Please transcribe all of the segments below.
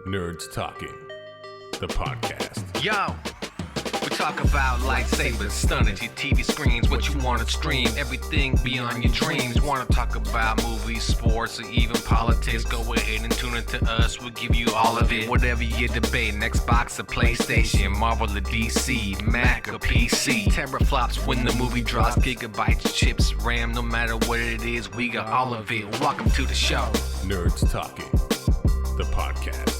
Nerds Talking, the podcast. Yo, we talk about lightsabers, stunning your TV screens, what you want to stream, everything beyond your dreams. Want to talk about movies, sports, or even politics? Go ahead and tune into us, we'll give you all of it. Whatever you're debating, Xbox or PlayStation, Marvel or DC, Mac or PC. Teraflops when the movie drops, gigabytes, chips, RAM, no matter what it is, we got all of it. Welcome to the show. Nerds Talking, the podcast.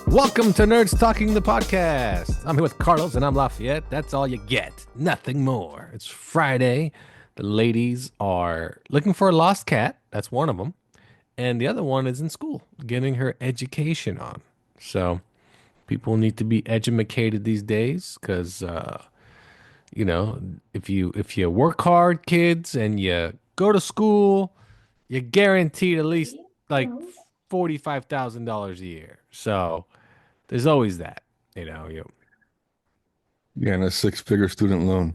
Welcome to Nerds Talking, the podcast. I'm here with Carlos and I'm Lafayette. That's all you get. Nothing more. It's Friday. The ladies are looking for a lost cat. That's one of them. And the other one is in school, getting her education on. So people need to be educated these days because, you know, if you work hard, kids, and you go to school, you're guaranteed at least like $45,000 a year. So there's always that, you know. Yeah, and a six-figure student loan.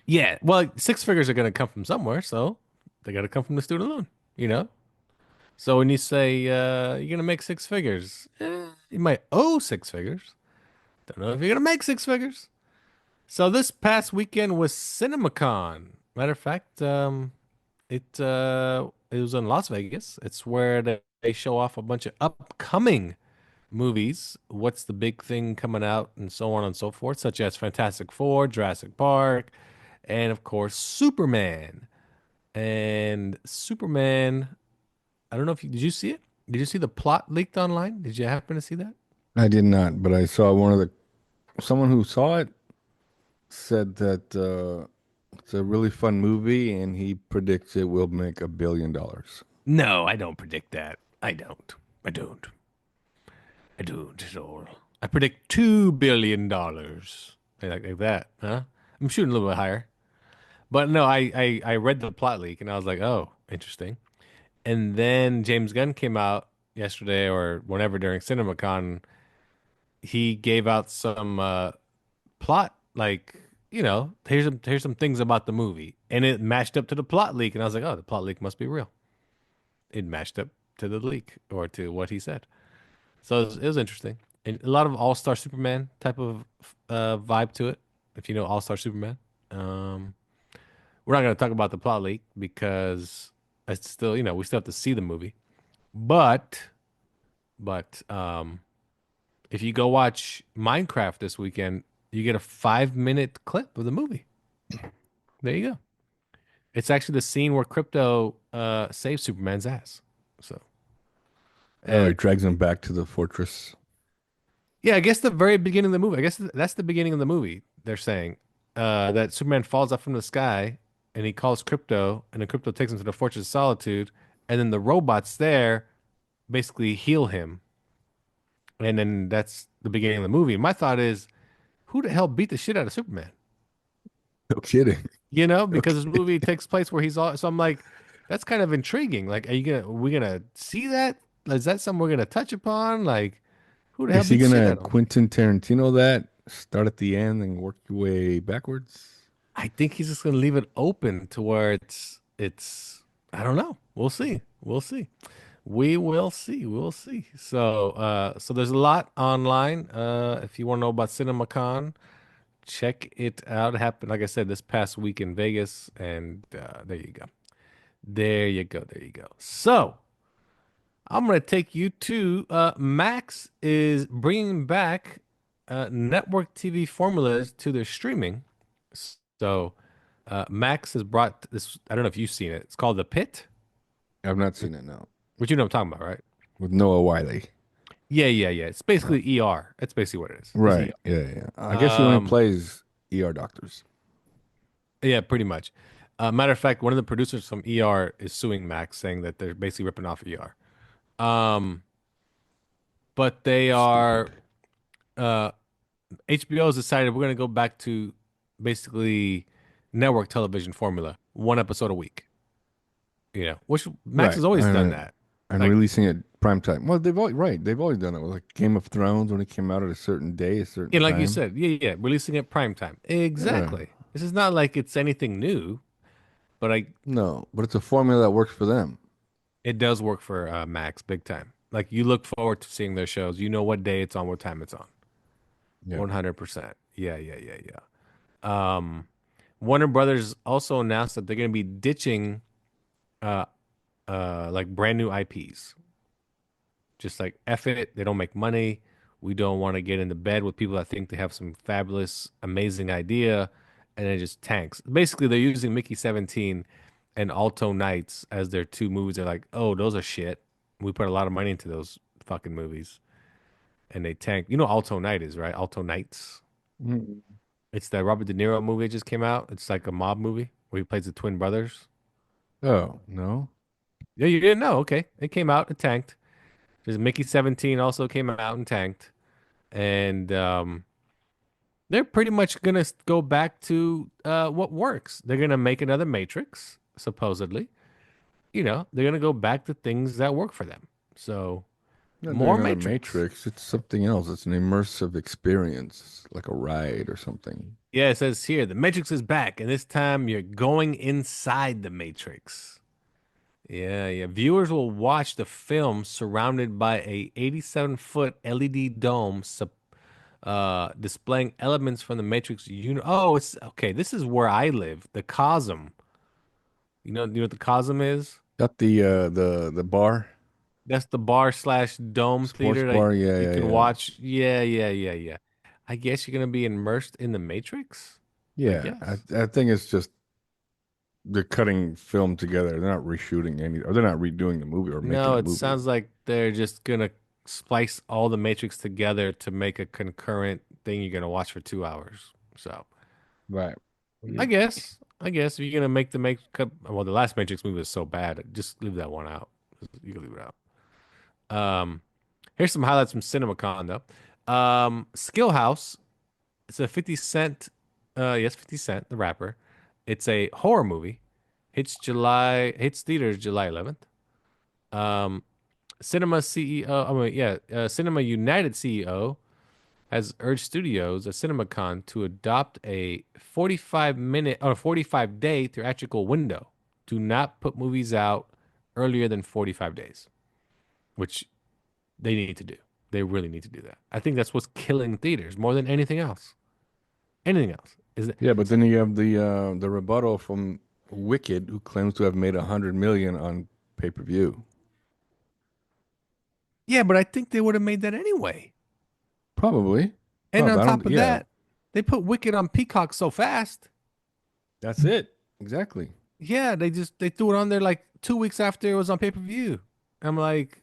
Yeah, well, six figures are going to come from somewhere, so they got to come from the student loan, you know. So when you say you're going to make six figures, you might owe six figures. Don't know if you're going to make six figures. So this past weekend was CinemaCon. Matter of fact, it was in Las Vegas. It's where they show off a bunch of upcoming movies, what's the big thing coming out, and so on and so forth, such as Fantastic Four, Jurassic Park, and of course Superman. And Superman, I don't know if did you see it? Did you see the plot leaked online? Did you happen to see that? I did not, but I saw someone who saw it said that it's a really fun movie, and he predicts it will make $1 billion. No, I don't predict that. I don't at all. I predict $2 billion. Like that, huh? I'm shooting a little bit higher. But no, I read the plot leak and I was like, oh, interesting. And then James Gunn came out yesterday or whenever during CinemaCon. He gave out some plot, like, you know, here's some things about the movie. And it matched up to the plot leak. And I was like, oh, the plot leak must be real. It matched up to the leak or to what he said. So it was interesting. And a lot of All-Star Superman type of vibe to it, if you know All-Star Superman. We're not going to talk about the plot leak because it's still, you know, we still have to see the movie. But if you go watch Minecraft this weekend, you get a 5-minute clip of the movie. There you go. It's actually the scene where Crypto saves Superman's ass. So. Oh, he drags him back to the fortress. Yeah, I guess the very beginning of the movie. I guess that's the beginning of the movie. They're saying that Superman falls up from the sky and he calls Crypto, and then Crypto takes him to the Fortress of Solitude, and then the robots there basically heal him. And then that's the beginning of the movie. My thought is, who the hell beat the shit out of Superman? No kidding. You know, because this movie takes place where he's all. So I'm like, that's kind of intriguing. Like, are we gonna see that? Is that something we're gonna touch upon? Like, who the hell? Is he gonna Quentin Tarantino that? Start at the end and work your way backwards? I think he's just gonna leave it open to where it's. I don't know. We'll see. We will see. So there's a lot online. If you want to know about CinemaCon, check it out. It happened, like I said, this past week in Vegas, and there you go. So I'm going to take you to Max is bringing back network TV formulas to their streaming. So Max has brought this. I don't know if you've seen it. It's called The Pit. I've not seen it, no. But you know what I'm talking about, right? With Noah Wiley. Yeah. It's basically ER. That's basically what it is. Right. Yeah. I guess he only plays ER doctors. Yeah, pretty much. Matter of fact, one of the producers from ER is suing Max, saying that they're basically ripping off ER. But they are. HBO has decided we're going to go back to basically network television formula, one episode a week. You know, which Max has always done that. And releasing it primetime. Well, they've always done it with like Game of Thrones when it came out at a certain day, a certain like time. you said, yeah, releasing it primetime. Exactly. Yeah. This is not like it's anything new, but no, but it's a formula that works for them. It does work for Max big time. Like you look forward to seeing their shows. You know what day it's on, what time it's on. Yeah. 100%. Yeah, yeah, yeah, yeah. Warner Brothers also announced that they're going to be ditching uh like brand new IPs. Just like F it, they don't make money. We don't want to get into bed with people that think they have some fabulous, amazing idea, and it just tanks. Basically, they're using Mickey 17 and Alto Nights as their two movies. They're like, oh, those are shit. We put a lot of money into those fucking movies, and they tank. You know, Alto Night is right. Alto Nights. Mm. It's the Robert De Niro movie that just came out. It's like a mob movie where he plays the twin brothers. Oh, no. Yeah, you didn't know? Okay, it came out. It tanked. There's Mickey 17 also came out and tanked. And they're pretty much gonna go back to what works. They're gonna make another Matrix, supposedly. You know, they're gonna go back to things that work for them. So Not doing more another Matrix. Matrix. It's something else. It's an immersive experience, like a ride or something. Yeah, it says here the Matrix is back, and this time you're going inside the Matrix. Yeah, yeah. Viewers will watch the film surrounded by a 87-foot LED dome displaying elements from the Matrix unit. Oh, it's okay. This is where I live, the Cosm. You know what the Cosm is? Got the bar, That's the bar slash dome sports theater that bar. Yeah, you yeah, can yeah. watch. Yeah, yeah, yeah, yeah. I guess you're gonna be immersed in the Matrix. I Yeah, guess. I think it's just they're cutting film together. They're not reshooting any, or they're not redoing the movie or making No, a it movie. sounds like they're just gonna splice all the Matrix together to make a concurrent thing you're gonna watch for 2 hours. So Right. I guess if you're gonna make the make well, the last Matrix movie was so bad, just leave that one out. You can leave it out. Here's some highlights from CinemaCon though. Skill House. It's a 50 Cent. Yes, 50 Cent, the rapper. It's a horror movie. Hits theaters July 11th. Um, Cinema CEO. I mean, yeah, Cinema United CEO has urged studios at CinemaCon to adopt a 45-minute or 45-day theatrical window. Do not put movies out earlier than 45 days, which they need to do. They really need to do that. I think that's what's killing theaters more than anything else. Anything else is that? Yeah, but then you have the rebuttal from Wicked, who claims to have made 100 million on pay-per-view. Yeah, but I think they would have made that anyway. Probably. And on I don't. top of Yeah, that, they put Wicked on Peacock so fast. that's it. Exactly. Yeah, they threw it on there like 2 weeks after it was on pay-per-view. I'm like,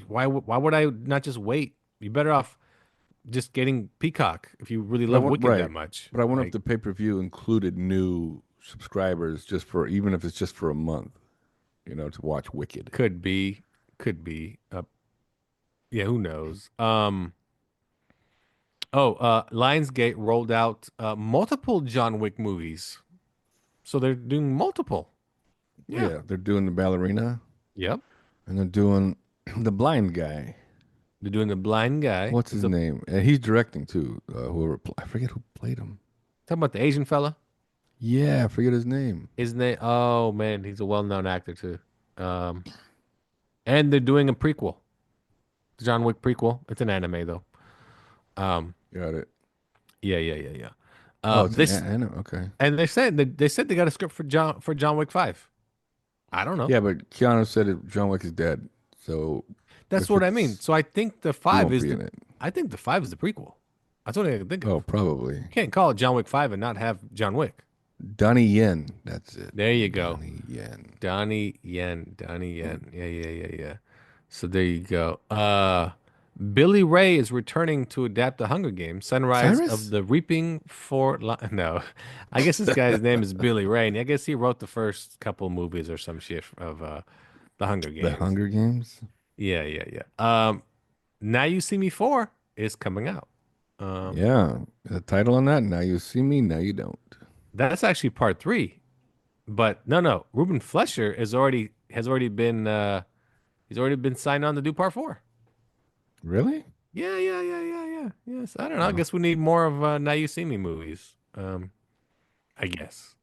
why would I not just wait? You're better off just getting Peacock if you really But I love want Wicked right. that much. But I wonder if Like, the pay-per-view included new subscribers just for even if it's just for a month, to watch Wicked. could be, could be. Yeah, who knows? Lionsgate rolled out multiple John Wick movies, so they're doing multiple. Yeah. Yeah, they're doing the ballerina Yep. and they're doing the blind guy. They're doing the blind guy. What's his name? And he's directing too. I forget who played him. Talking about the Asian fella. Yeah, I forget his name. His name. Oh man, he's a well-known actor too. Um, and they're doing a prequel, the John Wick prequel. It's an anime though. Um, Got it. yeah, yeah, yeah, yeah. Oh, it's This I know. Okay. and they said they got a script for John Wick 5. I don't know. Yeah, but Keanu said John Wick is dead, so That's if what I mean. it's So I think the he five won't is be the in it. I think the 5 is the prequel. That's what I can think Oh, of. probably. You can't call it John Wick 5 and not have John Wick. Donnie Yen. That's it. There you go. Donnie Yen. Donnie Yen. Donnie Yen. Yeah, yeah, yeah, yeah. So there you go. Billy Ray is returning to adapt the Hunger Games, Sunrise of Cyrus? the Reaping for No, I guess this guy's name is Billy Ray, and I guess he wrote the first couple movies or some shit of the Hunger The Games. Hunger Games? Yeah, yeah, yeah. Now You See Me 4 is coming out. Yeah. The title on that, Now You See Me, Now You Don't. That's actually part 3, but no. Ruben Flesher he's already been signed on to do part 4. Really? Yeah, yeah, yeah, yeah, yeah. Yes, I don't know. I Oh. guess we need more of Now You See Me movies. I guess.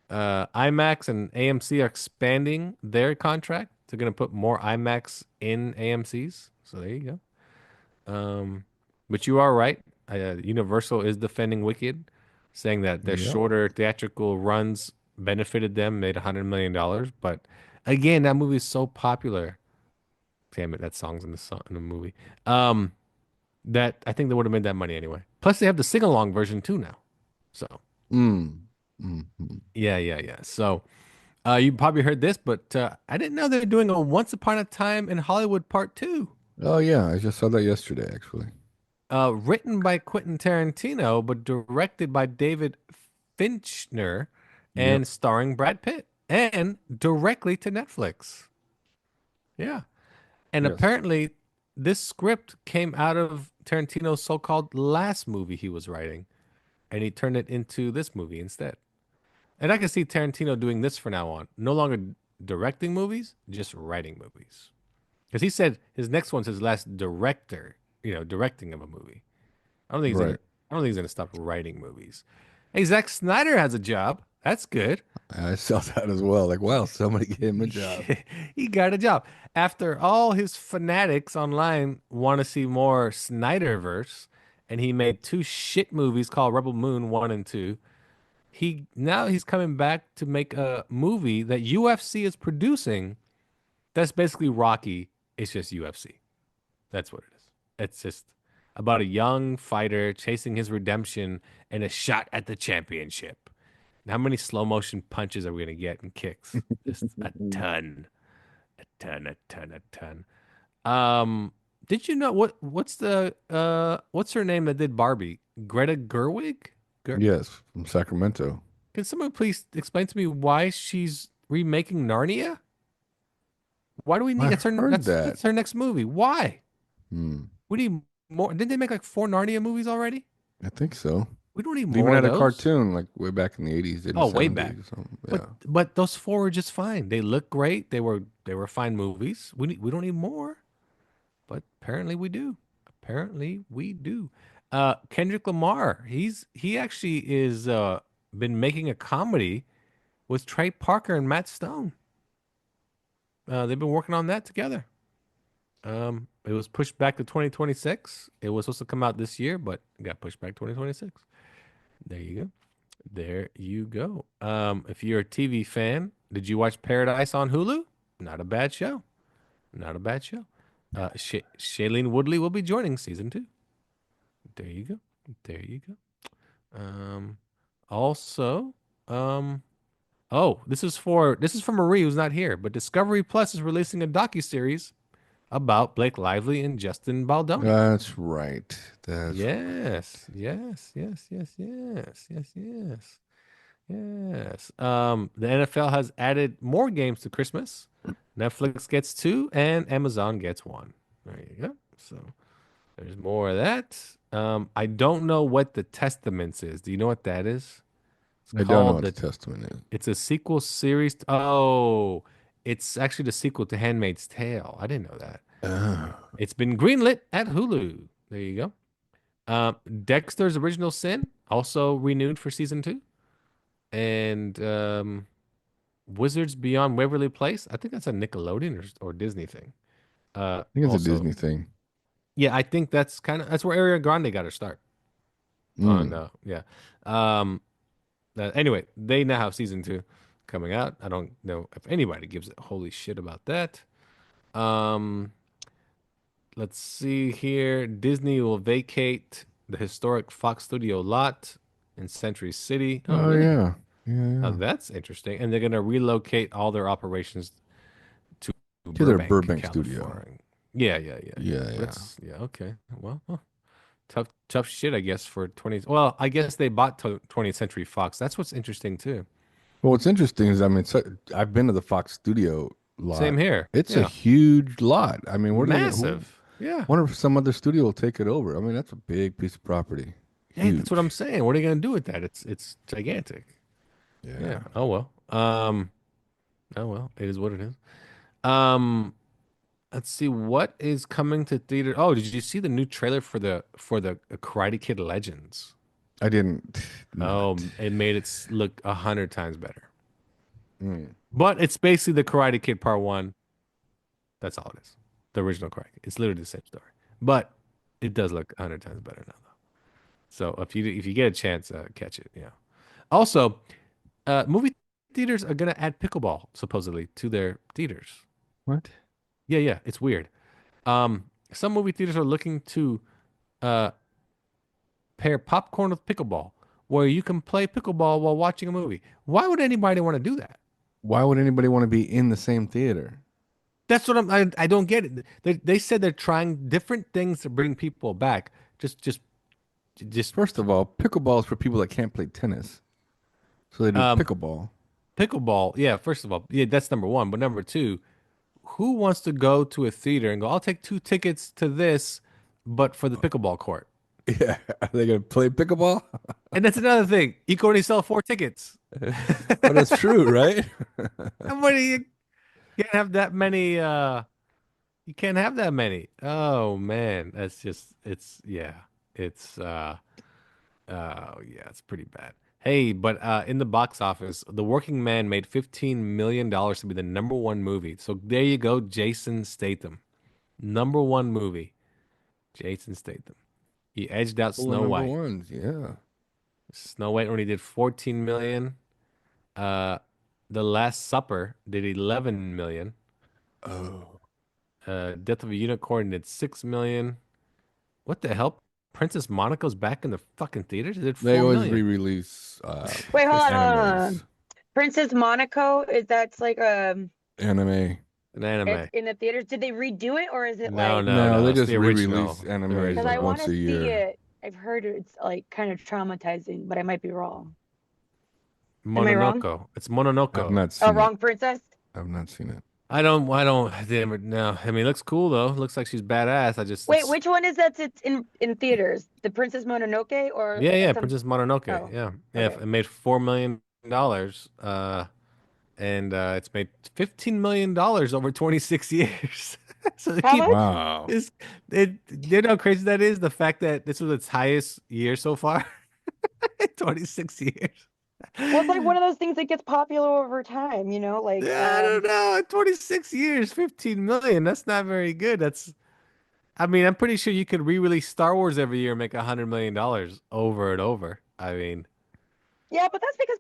IMAX and AMC are expanding their contract They're gonna put more IMAX in AMC's. So there you go. But you are right. Universal is defending Wicked, saying that their Yep. shorter theatrical runs benefited them, made $100 million. But again, that movie is so popular. Damn it, that song's in the song in the movie. Um, that I think they would have made that money anyway. Plus, they have the sing along version too now. So Mm. Mm-hmm. yeah. So you probably heard this, but I didn't know they're doing a Once Upon a Time in Hollywood Part Two. Oh yeah, I just saw that yesterday actually. Written by Quentin Tarantino, but directed by David Fincher Yep. and starring Brad Pitt and directly to Netflix. Yeah. And Yes. apparently, this script came out of Tarantino's so called last movie he was writing, and he turned it into this movie instead. And I can see Tarantino doing this from now on. No longer directing movies, just writing movies. Because he said his next one's his last directing of a movie. I don't think he's gonna. Right. I don't think he's gonna stop writing movies. Hey, Zack Snyder has a job. That's good. I saw that as well. Like, wow, somebody gave him a job. He got a job. After all his fanatics online want to see more Snyderverse, and he made two shit movies called Rebel Moon 1 and 2. He's coming back to make a movie that UFC is producing. That's basically Rocky. It's just UFC. That's what it is. It's just about a young fighter chasing his redemption and a shot at the championship. And how many slow motion punches are we gonna get and kicks? Just a ton, a ton, a ton, a ton. Did you know what's her name that did Barbie? Greta Gerwig? Yes, from Sacramento. Can someone please explain to me why she's remaking Narnia? Why do we need I that's her heard that. that's her next movie? Why? Hmm. We need more. Didn't they make like four Narnia movies already? I think so. We don't need They even more of had a those. cartoon like way back in the 80s, in the Oh, way 70s back. or something. But Yeah. but those four were just fine. They look great. They were fine movies. We don't need more, but apparently we do. Apparently we do. Kendrick Lamar, he actually is been making a comedy with Trey Parker and Matt Stone. They've been working on that together. It was pushed back to 2026. It was supposed to come out this year, but it got pushed back 2026. There you go. There you go. If you're a TV fan, did you watch Paradise on Hulu? Not a bad show. Not a bad show. Shailene Woodley will be joining season 2. There you go. There you go. Also, this is for Marie who's not here, but Discovery Plus is releasing a docuseries about Blake Lively and Justin Baldoni. That's right. That's Yes, yes, yes, yes, yes, yes, yes, yes. The NFL has added more games to Christmas. Netflix gets 2 and Amazon gets 1. There you go. So there's more of that. I don't know what the Testaments is. Do you know what that is? It's I don't know called what the. the Testament is. It's a sequel series. Oh, it's actually the sequel to Handmaid's Tale. I didn't know that. Ah. It's been greenlit at Hulu. There you go. Dexter's Original Sin also renewed for season 2, and Wizards Beyond Waverly Place. I think that's a Nickelodeon or Disney thing. I think it's a Also, Disney thing. yeah, I think that's where Ariana Grande got her start. On Mm. yeah. Um, anyway, they now have season 2 coming out. I don't know if anybody gives a holy shit about that. Um, let's see here. Disney will vacate the historic Fox Studio lot in Century City. Oh, Oh really? yeah. Yeah, Now yeah. that's interesting. And they're going to relocate all their operations to To their Burbank, Burbank studio. California. Yeah. Yeah, yeah. That's okay. Well, tough shit, I guess, for 20. Well, I guess they bought 20th Century Fox. That's what's interesting too. Well, what's interesting is, I mean, I've been to the Fox Studio lot. Same here. It's a Yeah. huge lot. I mean, what are they Massive. Yeah. wonder if some other studio will take it over. I mean, that's a big piece of property. Hey, that's what I'm Huge. saying. What are you going to do with that? It's gigantic. Yeah. Yeah. Oh well. It is what it is. Um, let's see what is coming to theater. Oh, did you see the new trailer for the Karate Kid Legends? I didn't. Oh, Not. it made it look 100 times better. Mm. But it's basically the Karate Kid Part 1 That's all it is. The original Craig. It's literally the same story, but it does look 100 times better now, though. So if you get a chance, catch it. Yeah. Also, movie theaters are gonna add pickleball supposedly to their theaters. What? Yeah, yeah, it's weird. Some movie theaters are looking to uh pair popcorn with pickleball, where you can play pickleball while watching a movie. Why would anybody want to do that? Why would anybody want to be in the same theater? That's what I don't get it. They said they're trying different things to bring people back. Just First of all, pickleball is for people that can't play tennis. So they do um pickleball. pickleball. Yeah, first of all, yeah, that's number one. But number two, who wants to go to a theater and go, I'll take 2 tickets to this, but for the pickleball court? Yeah. Are they going to play pickleball? And that's another thing. You can only sell 4 tickets. But that's true, right? Nobody you can't have that many you can't have that many. Oh man, that's just it's yeah. It's oh yeah, it's pretty bad. Hey, but in the box office, The Working Man made $15 million to be the number one movie. So there you go, Jason Statham. Number one movie. Jason Statham. He edged out Full of Snow number White. ones, yeah. Snow White only did 14 million. Uh, The Last Supper did 11 million. Oh. Death of a Unicorn did 6 million. What the hell? Princess Monaco's back in the fucking theaters? It did They 4 always million. re-release Wait, hold on, hold on, hold animes. on. Princess Monaco, is that's like Anime. An anime. it's in the theaters? Did they redo it or is it No, like? no, No, no. they It's just the original. re-release The animes Because original. I like want once to a see year. it. I've heard it's like kind of traumatizing, but I might be wrong. Am I wrong? Mononoke. It's I've Mononoke. not Oh, seen it. wrong princess. I've not seen it. Damn it, no. I mean, it looks cool though. Looks like she's badass. Wait, which one is that? It's in theaters. The Princess Mononoke or yeah, some? Princess Mononoke. Oh, Yeah. Yeah, okay. it made $4 million. And it's made $15 million over 26 years. So they How keep much? Wow. It's it. You know how crazy that is? The fact that this was its highest year so far in 26 years. Well, it's like one of those things that gets popular over time, like Yeah, I don't know. In 26 years, 15 million. That's not very good. I mean, I'm pretty sure you could re-release Star Wars every year and make $100 million over and over. I mean, yeah, but that's because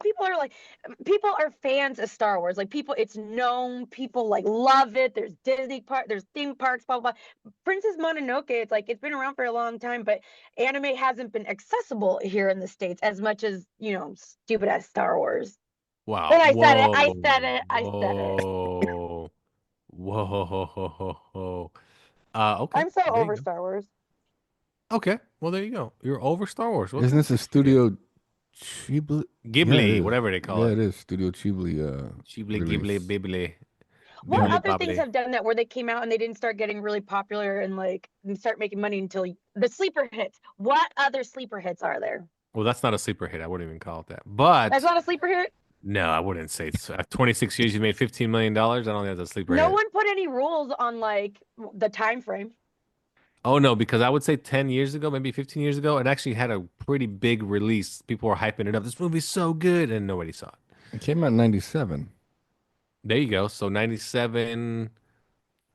people are fans of Star Wars. Like it's known. People like love it. There's there's theme parks, blah, blah, blah. Princess Mononoke, it's been around for a long time, but anime hasn't been accessible here in the States as much as, stupid as Star Wars. wow. Then I said it. Whoa. I said it. I said it. Whoa. Whoa. Okay. I'm so There you over go. Star Wars. Okay. Well, there you go. You're over Star Wars. What Isn't can I this a say for you? Studio Ghibli? Yeah, it Ghibli, is. whatever they call Yeah, it. it is. Studio Ghibli Ghibli, release. Bibli. What Bibbly other things bobbly. have done that where they came out and they didn't start getting really popular and start making money until the sleeper hits? What other sleeper hits are there? Well, that's not a sleeper hit. I wouldn't even call it that. That's But not a sleeper hit. no, I wouldn't say it's 26 years you made $15 million. I don't think that's a sleeper No hit. one put any rules on the time frame. Oh no, because I would say 10 years ago, maybe 15 years ago, it actually had a pretty big release. People were hyping it up. This movie's so good, and nobody saw it. It came out in 97. There you go. So 97.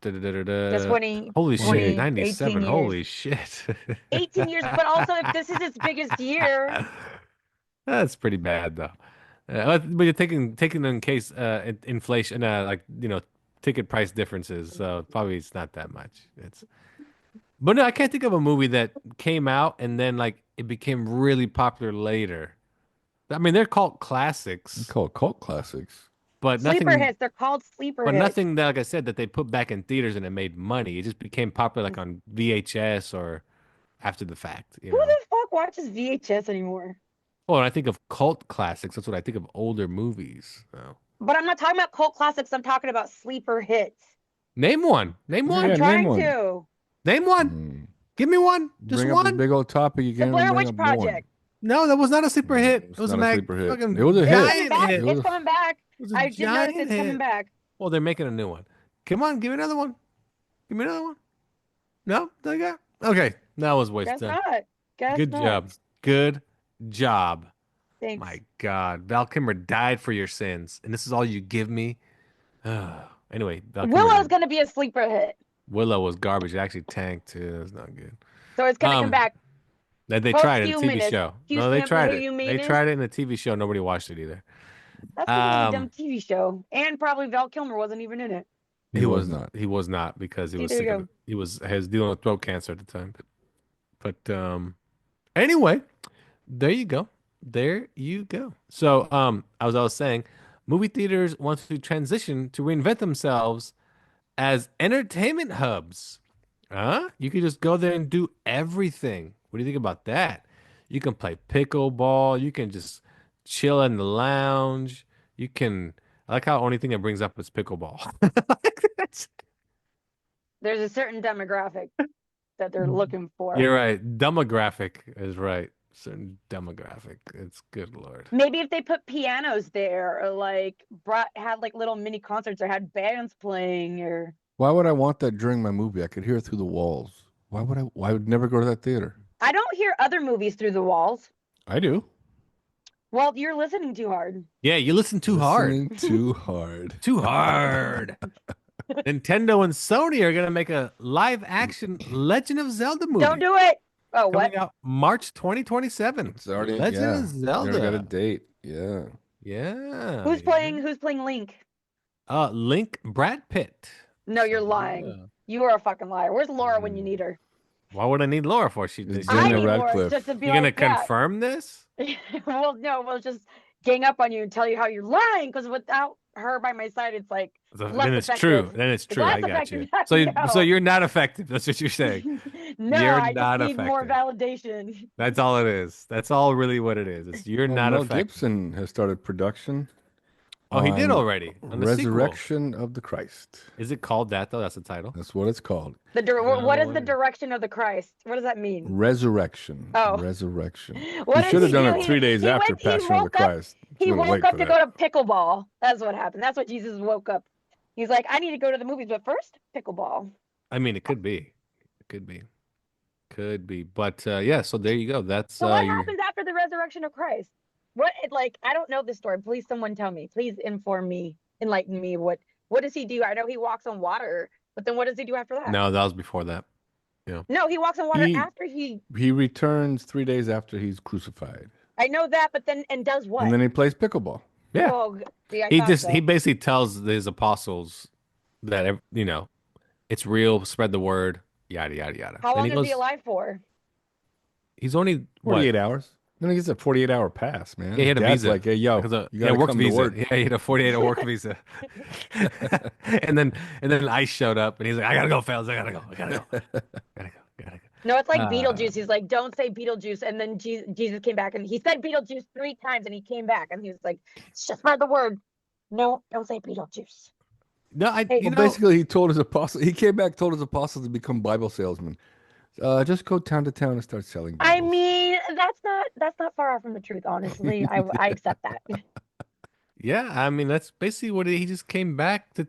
That's Da-da-da-da-da. 20, Holy shit, 20, 18 97. years. Holy shit. 18 years, but also if this is its biggest year. That's pretty bad though. But you're taking in case inflation, ticket price differences. So probably it's not that much. But no, I can't think of a movie that came out and then it became really popular later. I mean, they're called It's classics, called cult classics. but Sleeper nothing, hits. They're called sleeper but hits. nothing that, like I said, that they put back in theaters and it made money. It just became popular on VHS or after the fact, Who the fuck watches VHS anymore? Well, when I think of cult classics, that's what I think of older movies. So. But I'm not talking about cult classics. I'm talking about sleeper hits. Name one. Name one. Yeah, I'm name trying one. to. Name one. Mm. Give me one. You Just bring up this one. big old topic. You The can't even Blair bring Witch up one. Project. No, that was not a sleeper hit. It's It was not a a sleeper hit. fucking It was a hit. It's coming giant back. hit. It was It's a- coming back. It was a I did notice giant it's coming hit. back. Well, they're making a new one. Come on, give me another one. Give me another one. No, no, yeah. Okay, that was Guess wasted. not. Guess Good not. job. Good job. Thanks. My God, Val Kilmer died for your sins, and this is all you give me. Anyway, Val Kilmer Willow's did. gonna be a sleeper hit, Willow was garbage. It actually tanked too. It's not good. so it's gonna come back. They tried it in a TV Posthumous. show. No, they tried it. They Humanist. tried it in a TV show. Nobody watched it either. That's because it was a dumb TV show, and probably Val Kilmer wasn't even in it. He was not. He was not because he was there you sick of go. it. He was dealing with throat cancer at the time. But anyway, there you go. There you go. So as I was saying, movie theaters want to transition to reinvent themselves as entertainment hubs. You can just go there and do everything. What do you think about that? You can play pickleball. You can just chill in the lounge. You can. I like how the only thing that brings up is pickleball. There's a certain demographic that they're looking for. You're right. Demographic is right. Certain demographic. It's good Lord. Maybe if they put pianos there, or like had like little mini concerts, or had bands playing, or Why would I want that during my movie? I could hear it through the walls. Why would never go to that theater? I don't hear other movies through the walls. I do. Well, you're listening too hard. Yeah, you listen too hard. Listening too hard. Too hard. Nintendo and Sony are gonna make a live action Legend of Zelda movie. Don't do it. Oh, Coming what? out March 2027. It's already Legend yeah. of Zelda. They got a date. Yeah. Yeah. Who's playing Link? Link, Brad Pitt. No, you're lying. Yeah. You are a fucking liar. Where's Laura when you need her? Why would I need Laura for? It's I Daniel need Laura Radcliffe. just to be You're gonna like, yeah. confirm this? Well, no, we'll just gang up on you and tell you how you're lying, because without her by my side, it's like less Then it's effective. true. Then it's It's true. less I got effective. you. No. So you're not effective. That's what you're saying. No, You're I not just need more effective. validation. That's all it is. That's all really what it is. It's you're Well, not Mel effective. Gibson has started production. Oh, he did on already. On the sequel. Resurrection of the Christ. Is it called that though? That's the title. That's what it's called. What is the way. direction of the Christ? What does that mean? Resurrection. Oh. Resurrection. What You did should have he done do? it 3 days He after went- he Passion of the woke up- Christ. He I'm gonna woke wait up for to that. go to pickleball. That's what happened. That's what Jesus woke up. He's like, I need to go to the movies, but first, pickleball. I mean, it could be. It could be. Could be. But yeah, so there you go. That's So what your- happens after the resurrection of Christ? I don't know this story. Please, someone tell me. Please inform me, enlighten me. What does he do? I know he walks on water, but then what does he do after that? No, that was before that. No, he walks on water He- after he. He returns 3 days after he's crucified. I know that, but then and does what? And then he plays pickleball. Yeah. Oh, see, I He thought just so. he basically tells his apostles that it's real, spread the word, yada yada yada. How Then long he is he alive for? He's only 48 hours. Then he gets a 48-hour pass, man. Yeah, he had a Dad's visa. like, hey, yo, Because you gotta work come to visa. work. Yeah, he had a 48-hour work visa. and then ICE showed up and he's like, I gotta go, fellas. I gotta go. Gotta go. No, it's like Uh, Beetlejuice. He's like, don't say Beetlejuice. And then Jesus came back and he said Beetlejuice 3 times and he came back and he was like, just spread the word. No, don't say Beetlejuice. No, I Hey, you Well, know, basically, he told his apostles. He came back, told his apostles to become Bible salesmen. Just go town to town and start selling Bibles. I mean, that's not far off from the truth, honestly. I accept that. yeah, I mean that's basically what he just came back to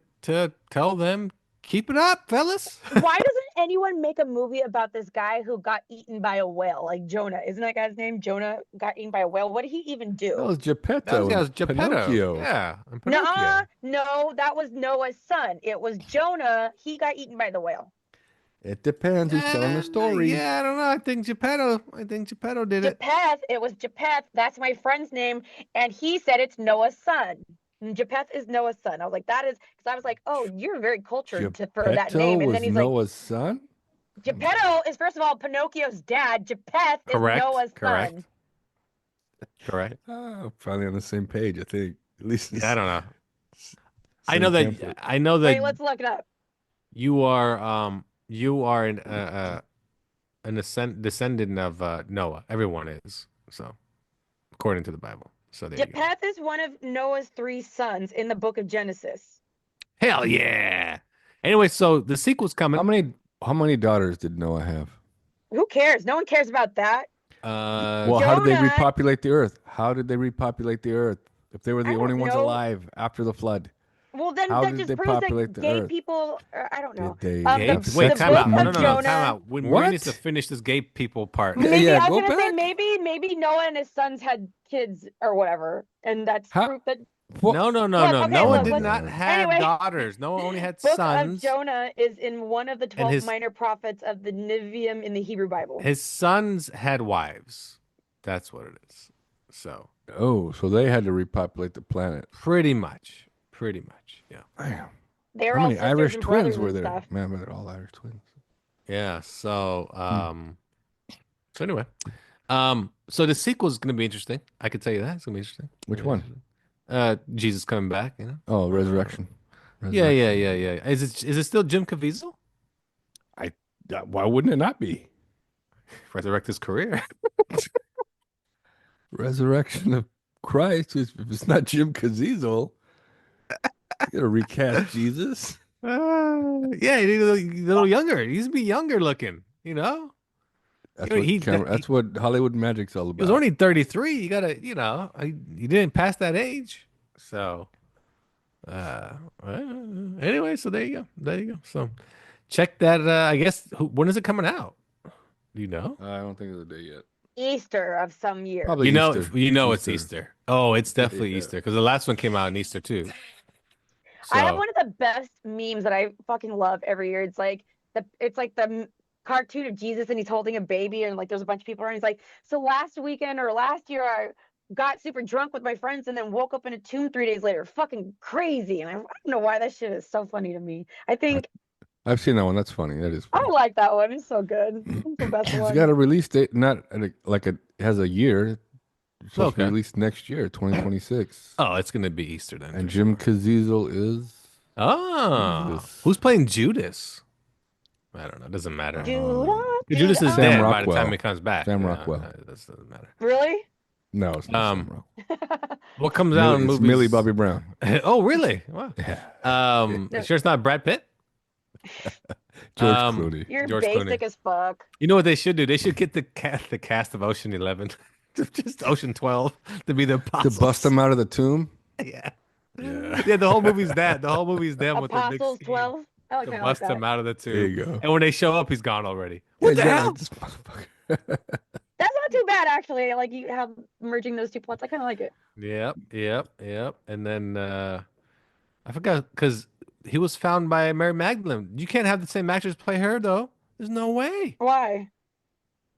tell them, keep it up, fellas. Why doesn't anyone make a movie about this guy who got eaten by a whale, like Jonah? Isn't that guy's name? Jonah got eaten by a whale. What did he even do? That was Geppetto. That was and Geppetto. Pinocchio. Yeah, and Nuh-uh. Pinocchio. No, that was Noah's son. It was Jonah. He got eaten by the whale. It depends who's telling the story. Yeah, I don't know. I think Geppetto did it. Japheth, it was Japheth. That's my friend's name. And he said it's Noah's son. And Japheth is Noah's son. I was like, that is, because I was like, oh, you're very cultured for that Geppetto name. And was then he's Noah's son? like, Geppetto is, first of all, Pinocchio's dad. Japheth is Correct. Noah's Correct. son. Correct. Oh, finally on the same page, I think. At least Yeah, I don't know. I same know that. template. I know Wait, that let's look it up. you are an descendant of Noah. Everyone is so, according to the Bible. So there you go. Japheth is one of Noah's 3 sons in the book of Genesis. Hell yeah. Anyway, so the sequel's coming. How many daughters did Noah have? Who cares? No one cares about that. Well, how did they Jonah- repopulate the earth? How did they repopulate the earth if they were I the only don't ones know. alive after the flood? Well, then How that did just they proves that populate the gay Earth? people. I don't know. Did they Um, have the, Wait, the sex time with book out. No, of no, no, monkeys? no, time Jonah. out. We What? needs to finish this gay people part. Yeah, Maybe yeah, I was go gonna say back. maybe Noah and his sons had kids or whatever, and that's How? proof that. What? No, no, no, Look, no. okay, Noah look, did let's. not have Anyway, daughters. Noah only had Book of sons, Jonah is in one of the and 12 minor prophets of the Nevi'im in the Hebrew Bible. his sons had wives. That's what it is. So Oh, so they had to repopulate the planet. pretty much, yeah, Damn. They're How all many sisters Irish and twins brothers were and there? stuff. Man, they're all Irish twins. yeah. So anyway, so the sequel is going to be interesting. I could tell you that it's going to be interesting. Which one? Jesus coming back. You know. Oh, Resurrection. Yeah. Is it still Jim Caviezel? Why wouldn't it not be? Resurrect his career. Resurrection of Christ. If it's not Jim Caviezel, you gotta recast Jesus. Yeah, he's a little younger. He used to be younger looking. You know. That's You know, that's what Hollywood magic's all about. He was only 33. You gotta, you didn't pass that age. So, anyway, so there you go. So, check that. I guess when is it coming out? Do you know? I don't think there's a day yet. Easter of some year. Probably It's Easter. Easter. Oh, it's definitely Yeah. Easter because the last one came out in Easter too. I have So, one of the best memes that I fucking love every year. It's like the cartoon of Jesus and he's holding a baby and like there's a bunch of people around. He's like, so last weekend or last year I got super drunk with my friends and then woke up in a tomb 3 days later. Fucking crazy. And I don't know why that shit is so funny to me. I think I've seen that one. That's funny. That is I funny. like that one. It's so good. It's the best It's one. got a release date, not it has a year. It's supposed to be Okay. released next year, 2026. oh, it's gonna be Easter then. And for Jim sure. Caviezel is Oh, Judas. who's playing Judas? I don't know. It doesn't matter. Judas is Sam dead by the Rockwell. time he comes back. Sam You know, Rockwell. That doesn't matter. Really? no, it's not Um, Sam Rockwell. What comes out in It's movies? Millie Bobby Brown. Oh, really? Wow. Yeah. You sure it's not Brad Pitt? George Um, Clooney. You're George basic Clooney. as fuck. You know what they should do? They should get the cast of Ocean 11, just Ocean 12, to be the To apostles. bust him out of the tomb? Yeah. Yeah, the whole movie's that. The whole movie's them with the big Apostles scheme 12. I like to that. bust him out of the There tomb. you go. And when they show up, he's gone already. What the Yeah, hell? this motherfucker. That's not too bad actually. I like you have merging those two plots. I kind of like it. Yep. And then I forgot because he was found by Mary Magdalene. You can't have the same actress play her though. There's no way. Why?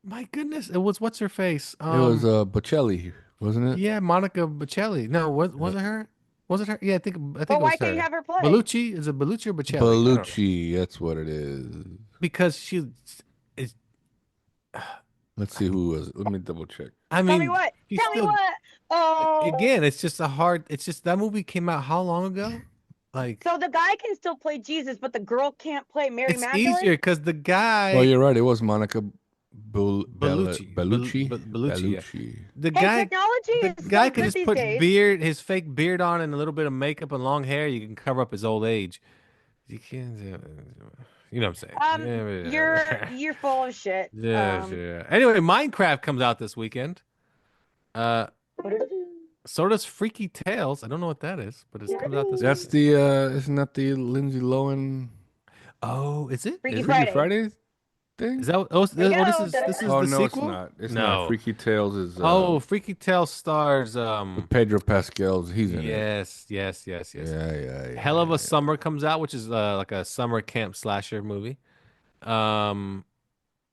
My goodness, it was what's her face? It was Bocelli, wasn't it? Yeah, Monica Bellucci. No, was it her? Was it her? Yeah, I think But it why was can't her. you have her play? Bellucci? Is it Bellucci or Bocelli? I don't know. Bellucci, that's what it is. Because she is. Let's see who was. Let me double check. I Tell mean, me what. she's Tell me still- what. Oh. Again, it's just a hard. It's just that movie came out how long ago? Like So the guy can still play Jesus, but the girl can't play Mary it's Magdalene. easier because the guy. Well, you're right. It was Monica Bellucci. Bellucci. Bellucci, yeah. Bellucci. The Hey, guy. technology The is guy so could good just these put days. his fake beard on, and a little bit of makeup and long hair. You can cover up his old age. You can't. You know what I'm saying? You're full of shit. Yeah. Anyway, Minecraft comes out this weekend. What is it? So does Freaky Tales. I don't know what that is, but it comes out this. That's the isn't that the Lindsay Lohan Oh, is it? Freaky Is, Friday. Friday thing? is that? Oh, There you this go. is this is Oh the no, sequel. it's not. It's No. not. Freaky Tales is Freaky Tales stars. Pedro Pascal's. He's in it. Yes. Yeah. Hell of a Summer comes out, which is like a summer camp slasher movie.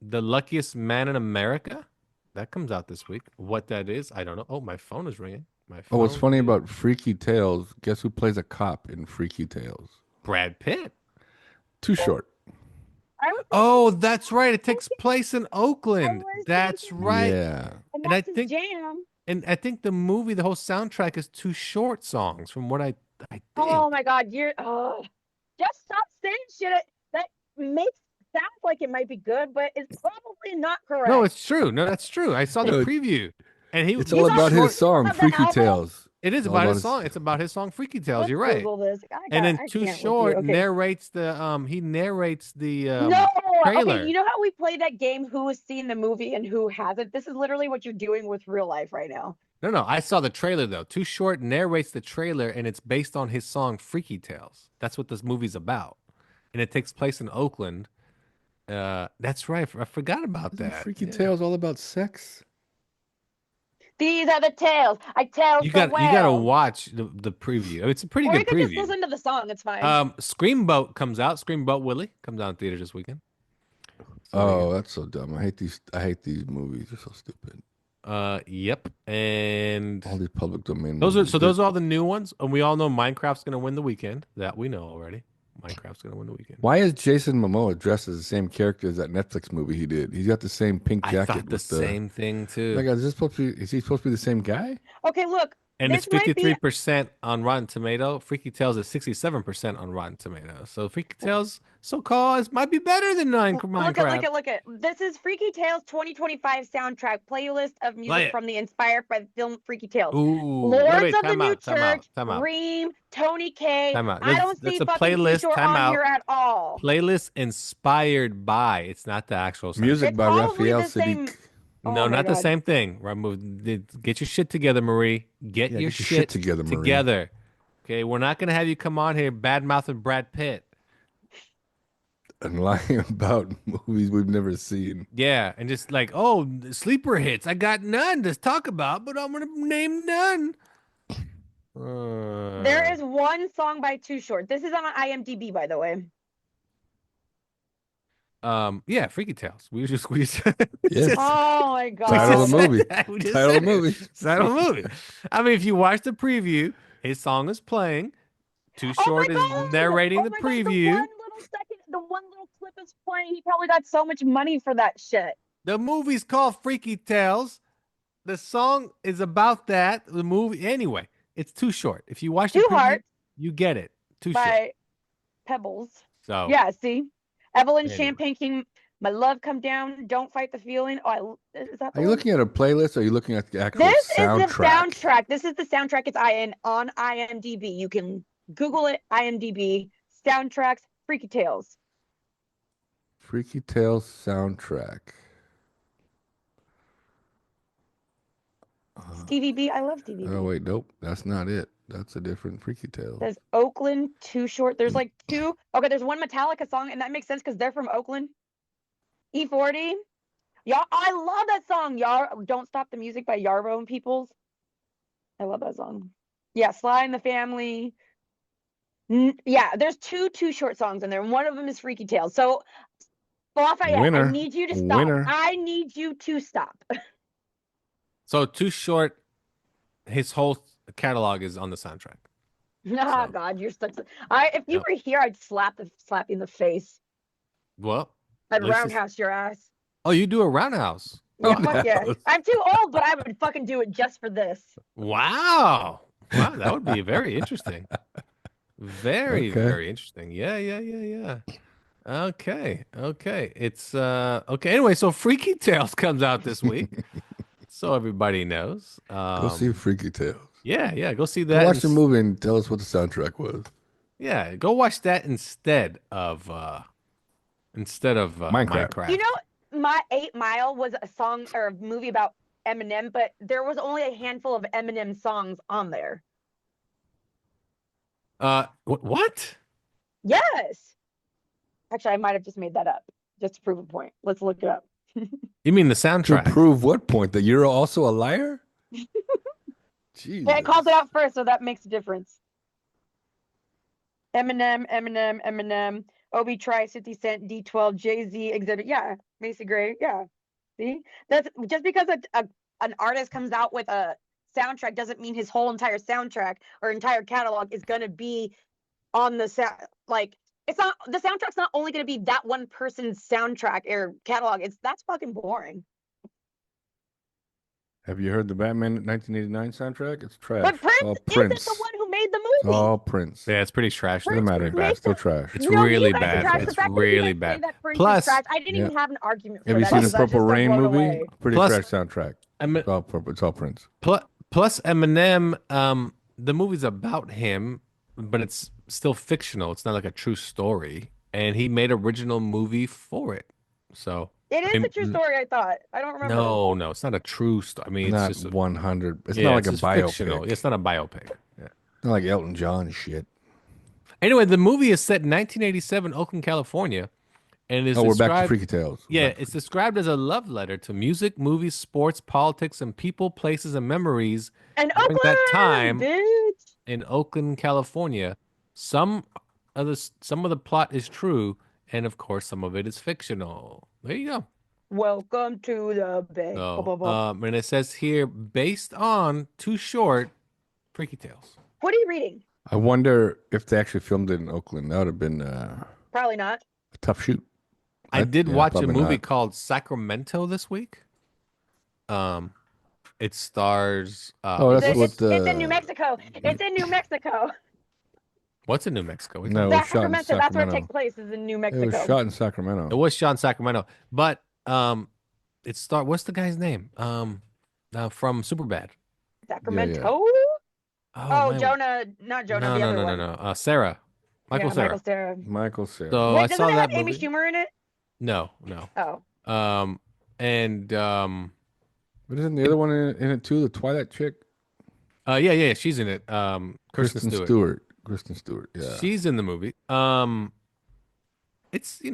The Luckiest Man in America, that comes out this week. What that is, I don't know. Oh, my phone is ringing. Oh, what's phone funny is- about Freaky Tales? Guess who plays a cop in Freaky Tales? Brad Pitt. Too short. I was Oh, that's right. It takes place in Oakland. was That's thinking- right. Yeah. and and I that's his think- jam. And I think the movie, the whole soundtrack is two short songs from what I think. Oh my god, just stop saying shit that makes sounds like it might be good, but it's probably not correct. No, it's true. No, that's true. I saw the No, preview. And he It's he's all not about short- his song, of the Freaky album? Tales. It is It's all about about his his- song. It's about his song Freaky Tales. Let's You're right. Google this. And then I Too can't with you. Short Okay. narrates the he narrates the No, trailer. okay. You know how we play that game? Who has seen the movie and who hasn't? This is literally what you're doing with real life right now. No. I saw the trailer though. Too Short narrates the trailer, and it's based on his song "Freaky Tales." That's what this movie's about, and it takes place in Oakland. That's right. I forgot about Isn't that. Freaky Yeah. Tales all about sex? These are the tales I tell You so gotta well. watch the preview. It's a pretty Or you good could just preview. listen to the song. It's fine. Screamboat comes out. Screamboat Willie comes out in theaters this weekend. So, Oh, that's so dumb. I hate these movies. They're so stupid. yep. And All these public domain those are movies. those are all the new ones, and we all know Minecraft's gonna win the weekend. That we know already. Minecraft's gonna win the weekend. Why is Jason Momoa dressed as the same character as that Netflix movie he did? He's got the same pink I jacket thought the with same thing too. Like, is he supposed to be the same guy? Okay, look. And it's This might be 53% on Rotten Tomato. Freaky Tales is 67% on Rotten Tomato. So Freaky Tales, so-called, might be better than Minecraft. Look at. This is Freaky Tales 2025 soundtrack playlist of Play music it. from the inspired by the film Freaky Tales. Ooh, Lords of the time New out, time out, Church, time out, Reem, Tony K. time out. I don't That's see a fucking playlist. Seashore Time on out. here at all. Playlist inspired by. It's not the actual soundtrack. Music It's by probably Raphael the same- Sadiq. No, Oh my not the God. same thing. Get your shit together, Marie. Get your shit together, Marie. together. Okay, we're not gonna have you come on here bad mouthing Brad Pitt. And lying about movies we've never seen. Yeah, and just like, oh, sleeper hits. I got none to talk about, but I'm gonna name none. There is one song by Too Short. This is on IMDb, by the way. Yeah, Freaky Tales. We just Yeah. Oh my God. Title of the movie. We just Title of said the it. movie. Title of the movie. I mean, if you watch the preview, his song is playing. Too Oh Short my is God! narrating Oh the my God, preview. the one little clip is playing. He probably got so much money for that shit. The movie's called Freaky Tales. The song is about that. The movie, anyway, it's Too Short. If you watch the Two preview, Hearts you get it. Too Short. by Pebbles. So Yeah, see? Evelyn Anyway. Champagne King, My Love Come Down, Don't Fight the Feeling. Oh, is that the Are you one? looking at a playlist or are you looking at the actual This soundtrack? is the soundtrack. This is the soundtrack. It's on IMDb. You can Google it, IMDb, soundtracks, Freaky Tales. Freaky Tales soundtrack. Stevie B. I love Stevie B. Oh, wait, nope. That's not it. That's a different Freaky Tales. There's Oakland, Too Short. There's like two. Okay, there's one Metallica song, and that makes sense because they're from Oakland. E40. Y'all, I love that song. Y'all, Don't Stop the Music by Yarbo and Peoples. I love that song. Yeah, Sly and the Family. Yeah, there's two Too Short songs in there, and one of them is Freaky Tales. So, Lafayette, Winner. I need you to stop. Winner. I need you to stop. So Too Short, his whole catalog is on the soundtrack. Oh So- God, you're such. If you Yep. were here, I'd slap you in the face. Well, I'd At least it's- roundhouse your ass. oh, you do a roundhouse. Yeah, fuck yeah. Roundhouse. I'm too old, but I would fucking do it just for this. Wow. Wow, that would be very interesting. Very, Okay. very interesting. Yeah. Okay. It's okay. Anyway, so Freaky Tales comes out this week. So everybody knows. Go see Freaky Tales. Yeah, go see Go that. watch the movie and tell us what the soundtrack was. Yeah, go watch that instead of Minecraft. You know, my 8 Mile was a song or a movie about Eminem, but there was only a handful of Eminem songs on there. What? Yes. Actually, I might have just made that up just to prove a point. Let's look it up. You mean the To soundtrack? prove what point? That you're also a liar? Jesus. Yeah, it calls it out first, so that makes a difference. Eminem, Obi Trice, 50 Cent, D12, Jay-Z, Exhibit. Yeah, Macy Gray. Yeah. See? That's just because an artist comes out with a soundtrack doesn't mean his whole entire soundtrack or entire catalog is gonna be on the sound. Like, it's not, the soundtrack's not only gonna be that one person's soundtrack or catalog. That's fucking boring. Have you heard the Batman 1989 soundtrack? It's trash. But It's Prince all isn't Prince. the one who made the It's movie. all Prince. Yeah, it's pretty trash. Doesn't Prince matter. made It's still the- trash. It's No, you really guys are bad. trash. The It's fact that you really guys say bad. that Prince Plus- is trash, I didn't even Yeah. have an argument for Have you that. seen the because I just Purple got Rain blown movie? away. Pretty Plus- trash soundtrack. I mean, It's all Prince. plus Eminem, the movie's about him, but it's still fictional. It's not like a true story, and he made original movie for it. So It is mean, a true story. I thought. I don't remember. No, it's not a true story. I mean, it's Not just 100. It's yeah, not like a just fictional. biopic. It's not a biopic. Yeah. Not like Elton John shit. Anyway, the movie is set in 1987, Oakland, California, and is Oh, we're back to described. Freaky Tales. Yeah, it's described as a love letter to music, movies, sports, politics, and people, places, and memories And during that Oakland, time bitch. in Oakland, California. Some some of the plot is true, and of course, some of it is fictional. There you go. Welcome to the Bay. So, and it says here, based on Too Short, Freaky Tales. What are you reading? I wonder if they actually filmed it in Oakland. That would have been Probably not. a tough shoot. I did watch a probably movie not. called Sacramento this week. It stars. Oh, that's what It's in New Mexico. It's in New Mexico. What's in New Mexico? No, it was shot in Sacramento. That's where it Sacramento. takes place. Is in New It Mexico. was shot in It Sacramento. was shot in Sacramento, but it star. What's the guy's name? From Superbad. Sacramento. Oh, man. Jonah, not Jonah. No, the no, other no, one. no, no. Sarah. Michael Yeah, Sarah. Michael Cera. Michael Cera. So Wait, I doesn't saw it that have Amy movie. Schumer in it? No. Oh, And But isn't the other one in it too? The Twilight chick? yeah, she's in it. Kristen Stewart. Kristen Stewart. Yeah. She's in the movie. It's it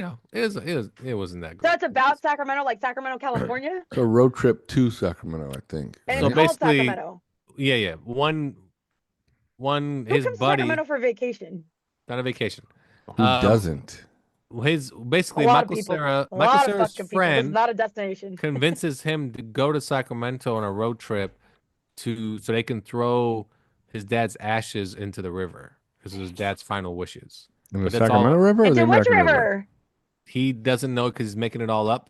wasn't that so great. it's about Sacramento, like Sacramento, California, It's a road trip to Sacramento, I think. and So it's called basically, Sacramento. Yeah. One Who his comes to buddy Sacramento for vacation? on a vacation. Who doesn't? His basically A lot of Michael people. Cera, A Michael lot of Cera's fucking people. It's friend not a destination. convinces him to go to Sacramento on a road trip so they can throw his dad's ashes into the river because it was his dad's final wishes. In the But that's all- Sacramento River or It's the in which American River? river? He doesn't know because he's making it all up.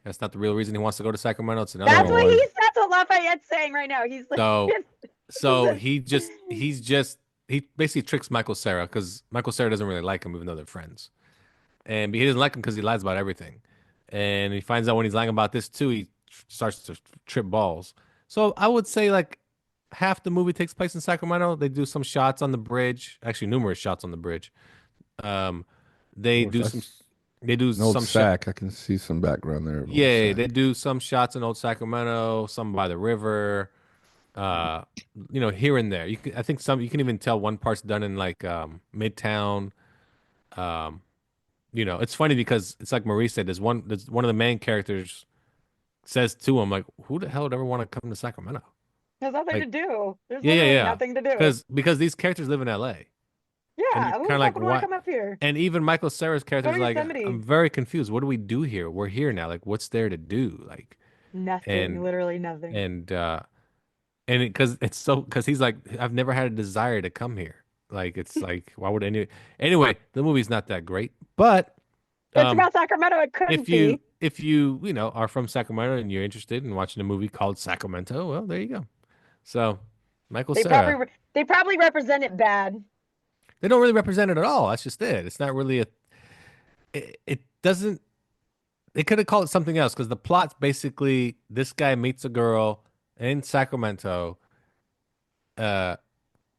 That's not the real reason he wants to go to Sacramento. It's another That's one. what that's what Lafayette's saying right now. He's like, So he basically tricks Michael Cera because Michael Cera doesn't really like him even though they're friends. And he doesn't like him because he lies about everything. And he finds out when he's lying about this too, he starts to trip balls. So I would say like half the movie takes place in Sacramento. They do some shots on the bridge, actually numerous shots on the bridge. They do some An old some Sac. I can see some background there. of old yeah, Sac. they do some shots in Old Sacramento, some by the river, here and there. I think you can even tell one part's done in like Midtown. It's funny because it's like Marie said, there's one of the main characters says to him like, "Who the hell would ever want to come to Sacramento?" there's nothing Like, to do. There's Yeah, literally yeah. nothing to do. Because these characters live in LA. Yeah, you're who kinda the like, fuck would want why- to come up here? And even Michael Cera's character Go is to like, Yosemite. I'm very confused. What do we do here? We're here now. Like, what's there to do? Like, Nothing, literally nothing. and because he's like, I've never had a desire to come here. Like, it's like, why would anyway, the movie's not that great, but It's about Sacramento. It couldn't if you are from Sacramento and you're interested in watching a movie called Sacramento, well, there you go. So Michael be. Cera, They probably represent it bad. they don't really represent it at all. That's just it. It's not really it doesn't. They could have called it something else because the plot's basically this guy meets a girl in Sacramento, and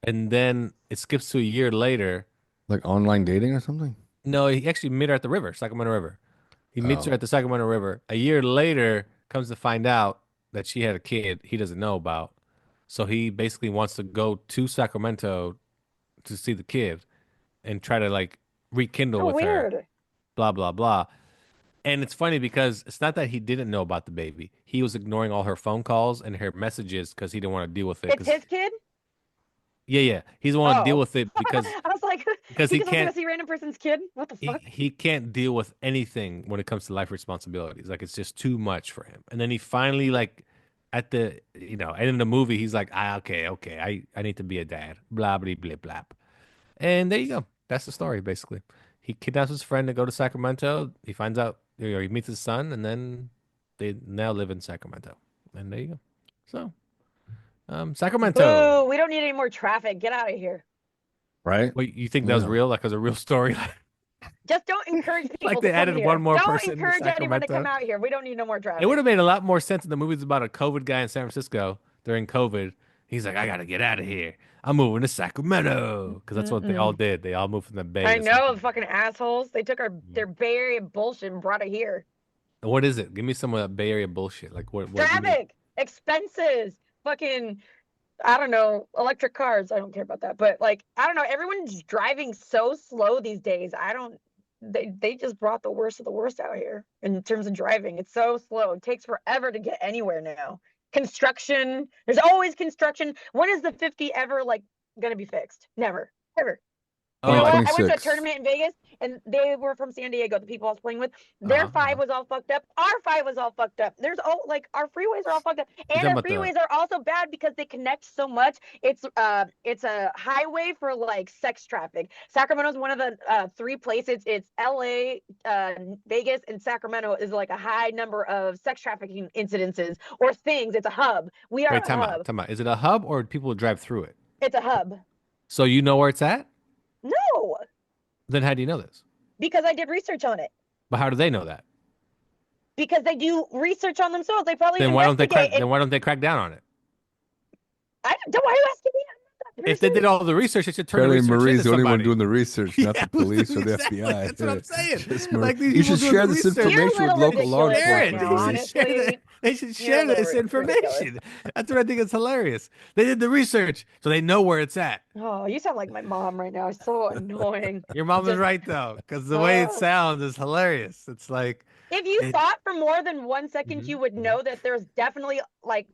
then it skips to a year later. Like online dating or something? No, he actually met her at the river, Sacramento River. He meets her Oh. at the Sacramento River. A year later, comes to find out that she had a kid he doesn't know about. So he basically wants to go to Sacramento to see the kid and try to like rekindle Oh, with her. weird. Blah blah blah. And it's funny because it's not that he didn't know about the baby. He was ignoring all her phone calls and her messages because he didn't want to deal with it. It's his kid? Yeah. He doesn't want to deal Oh. with it because I was like, because he he can't to see random person's kid? What the fuck? he can't deal with anything when it comes to life responsibilities. Like it's just too much for him. And then he finally like at the end of the movie, he's like, okay, I need to be a dad. Blah blah blah blah. And there you go. That's the story basically. He kidnaps his friend to go to Sacramento. He finds out he meets his son, and then they now live in Sacramento. And there you go. So Sacramento. Boo, we don't need any more traffic. Get out of here. Right? Wait, you think that was Yeah. real? Like it was a real story? Just don't encourage people Like to they come added here. one more don't person to encourage anyone to come Sacramento. out here. We don't need no more traffic. It would have made a lot more sense if the movie's about a COVID guy in San Francisco during COVID. He's like, I gotta get out of here. I'm moving to Sacramento because that's what they all did. They all moved from the Bay. I to know, Sacramento. fucking assholes. They took their Bay Area bullshit and brought it here. What is it? Give me some of that Bay Area bullshit. Like what do you mean? Traffic, expenses, fucking, I don't know, electric cars. I don't care about that. But like, I don't know. Everyone's driving so slow these days. They just brought the worst of the worst out here in terms of driving. It's so slow. It takes forever to get anywhere now. Construction. There's always construction. When is the 50 ever like gonna be fixed? Never. Ever. You know what? I went to a 26. tournament in Vegas, and they were from San Diego, the people I was playing with. Their five was all fucked up. Our five was all fucked up. There's all like our freeways are all fucked up, and talking our about the- freeways are also bad because they connect so much. It's a highway for like sex traffic. Sacramento's one of the three places. It's LA, Vegas, and Sacramento is like a high number of sex trafficking incidences or things. It's a hub. We are Wait, a time hub. out, time out. Is it a hub or do people drive through it? It's a hub. So you know where it's at? No, Then how do you know this? because I did research on it. But how do they know that? Because they do research on themselves. They probably Then why don't they investigate. crack? Then why don't they crack down on it? I don't. Why are you asking me? I'm not that If they did person. all the research, they should turn the Apparently, research Marie's into the only one somebody. doing the research, not Yeah, the police or the exactly. FBI. That's what I'm saying. Just Marie. Like, these You people should doing share the this research. You're a information with little local law ridiculous Share right it. now, enforcement. They should share honestly. that. They should You're a share little this ridiculous. information. That's what I think is hilarious. They did the research, so they know where it's at. Oh, you sound like my mom right now. It's so annoying. Your mom is Just- right though, because the way it Oh. sounds is hilarious. It's like If you It- thought for more than 1 second, Mhm, you would know that there's definitely like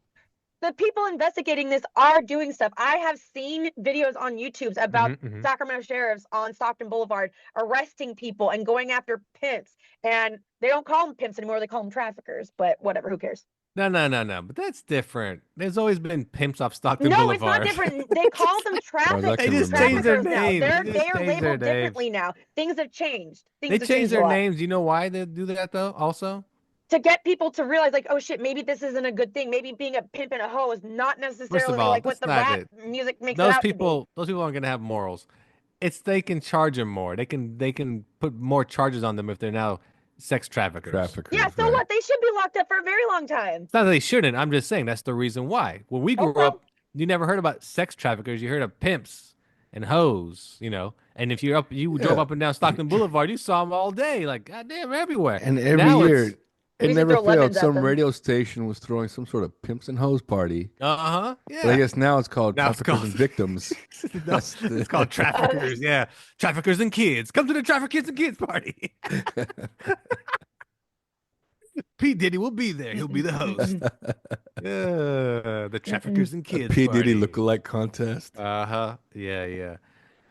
the people investigating this are doing stuff. I have seen videos on YouTube about mhm. Sacramento sheriffs on Stockton Boulevard arresting people and going after pimps. And they don't call them pimps anymore. They call them traffickers. But whatever, who cares? No. But that's different. There's always been pimps off Stockton No, Boulevard. it's not different. They call them traffic. They just changed their traffickers now. names. They're They they just are changed their labeled names. differently now. Things have changed. Things They have changed a their lot. names. You know why they do that though? Also, To get people to realize, like, oh shit, maybe this isn't a good thing. Maybe being a pimp and a hoe is not necessarily all, like what that's the not rap it. music makes it those out to be. people aren't gonna have morals. It's they can charge them more. They can put more charges on them if they're now sex traffickers. Yeah, so right. what? They should be locked up for a very long time. It's not that they shouldn't. I'm just saying that's the reason why. When we grew Okay. up, you never heard about sex traffickers. You heard of pimps and hoes, And if you drove Yeah. up and down Stockton Boulevard, you saw them all day, like goddamn, everywhere. And every Now year, it's- We it used to never throw failed. lemons at Some them. radio station was throwing some sort of pimps and hoes party. Yeah. But I guess now it's called Now it's traffickers called- and victims. No, it's called traffickers. Yeah, traffickers and kids. Come to the traffickers and kids party. P Diddy will be there. He'll be the host. The traffickers and kids. P Diddy party. lookalike contest. Yeah.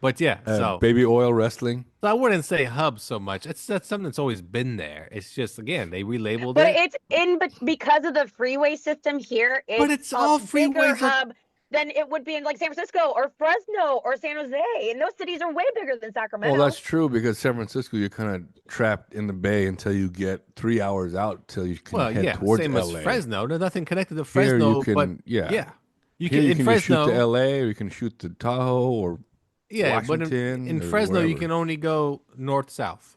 But yeah, so Baby oil wrestling. I wouldn't say hub so much. That's something that's always been there. It's just again they relabeled But it. it's but because of the freeway system here, it's all a bigger freeways are- hub than it would be in like San Francisco or Fresno or San Jose. And those cities are way bigger than Sacramento. Well, that's true because San Francisco, you're kind of trapped in the bay until you get 3 hours out till you can Well, head yeah, towards same LA. as Fresno. There's nothing connected to Here Fresno, you can, but yeah. you Here can you in can just Fresno. shoot to LA or you can shoot to Tahoe or Yeah, but Washington in or Fresno, you wherever. can only go north-south.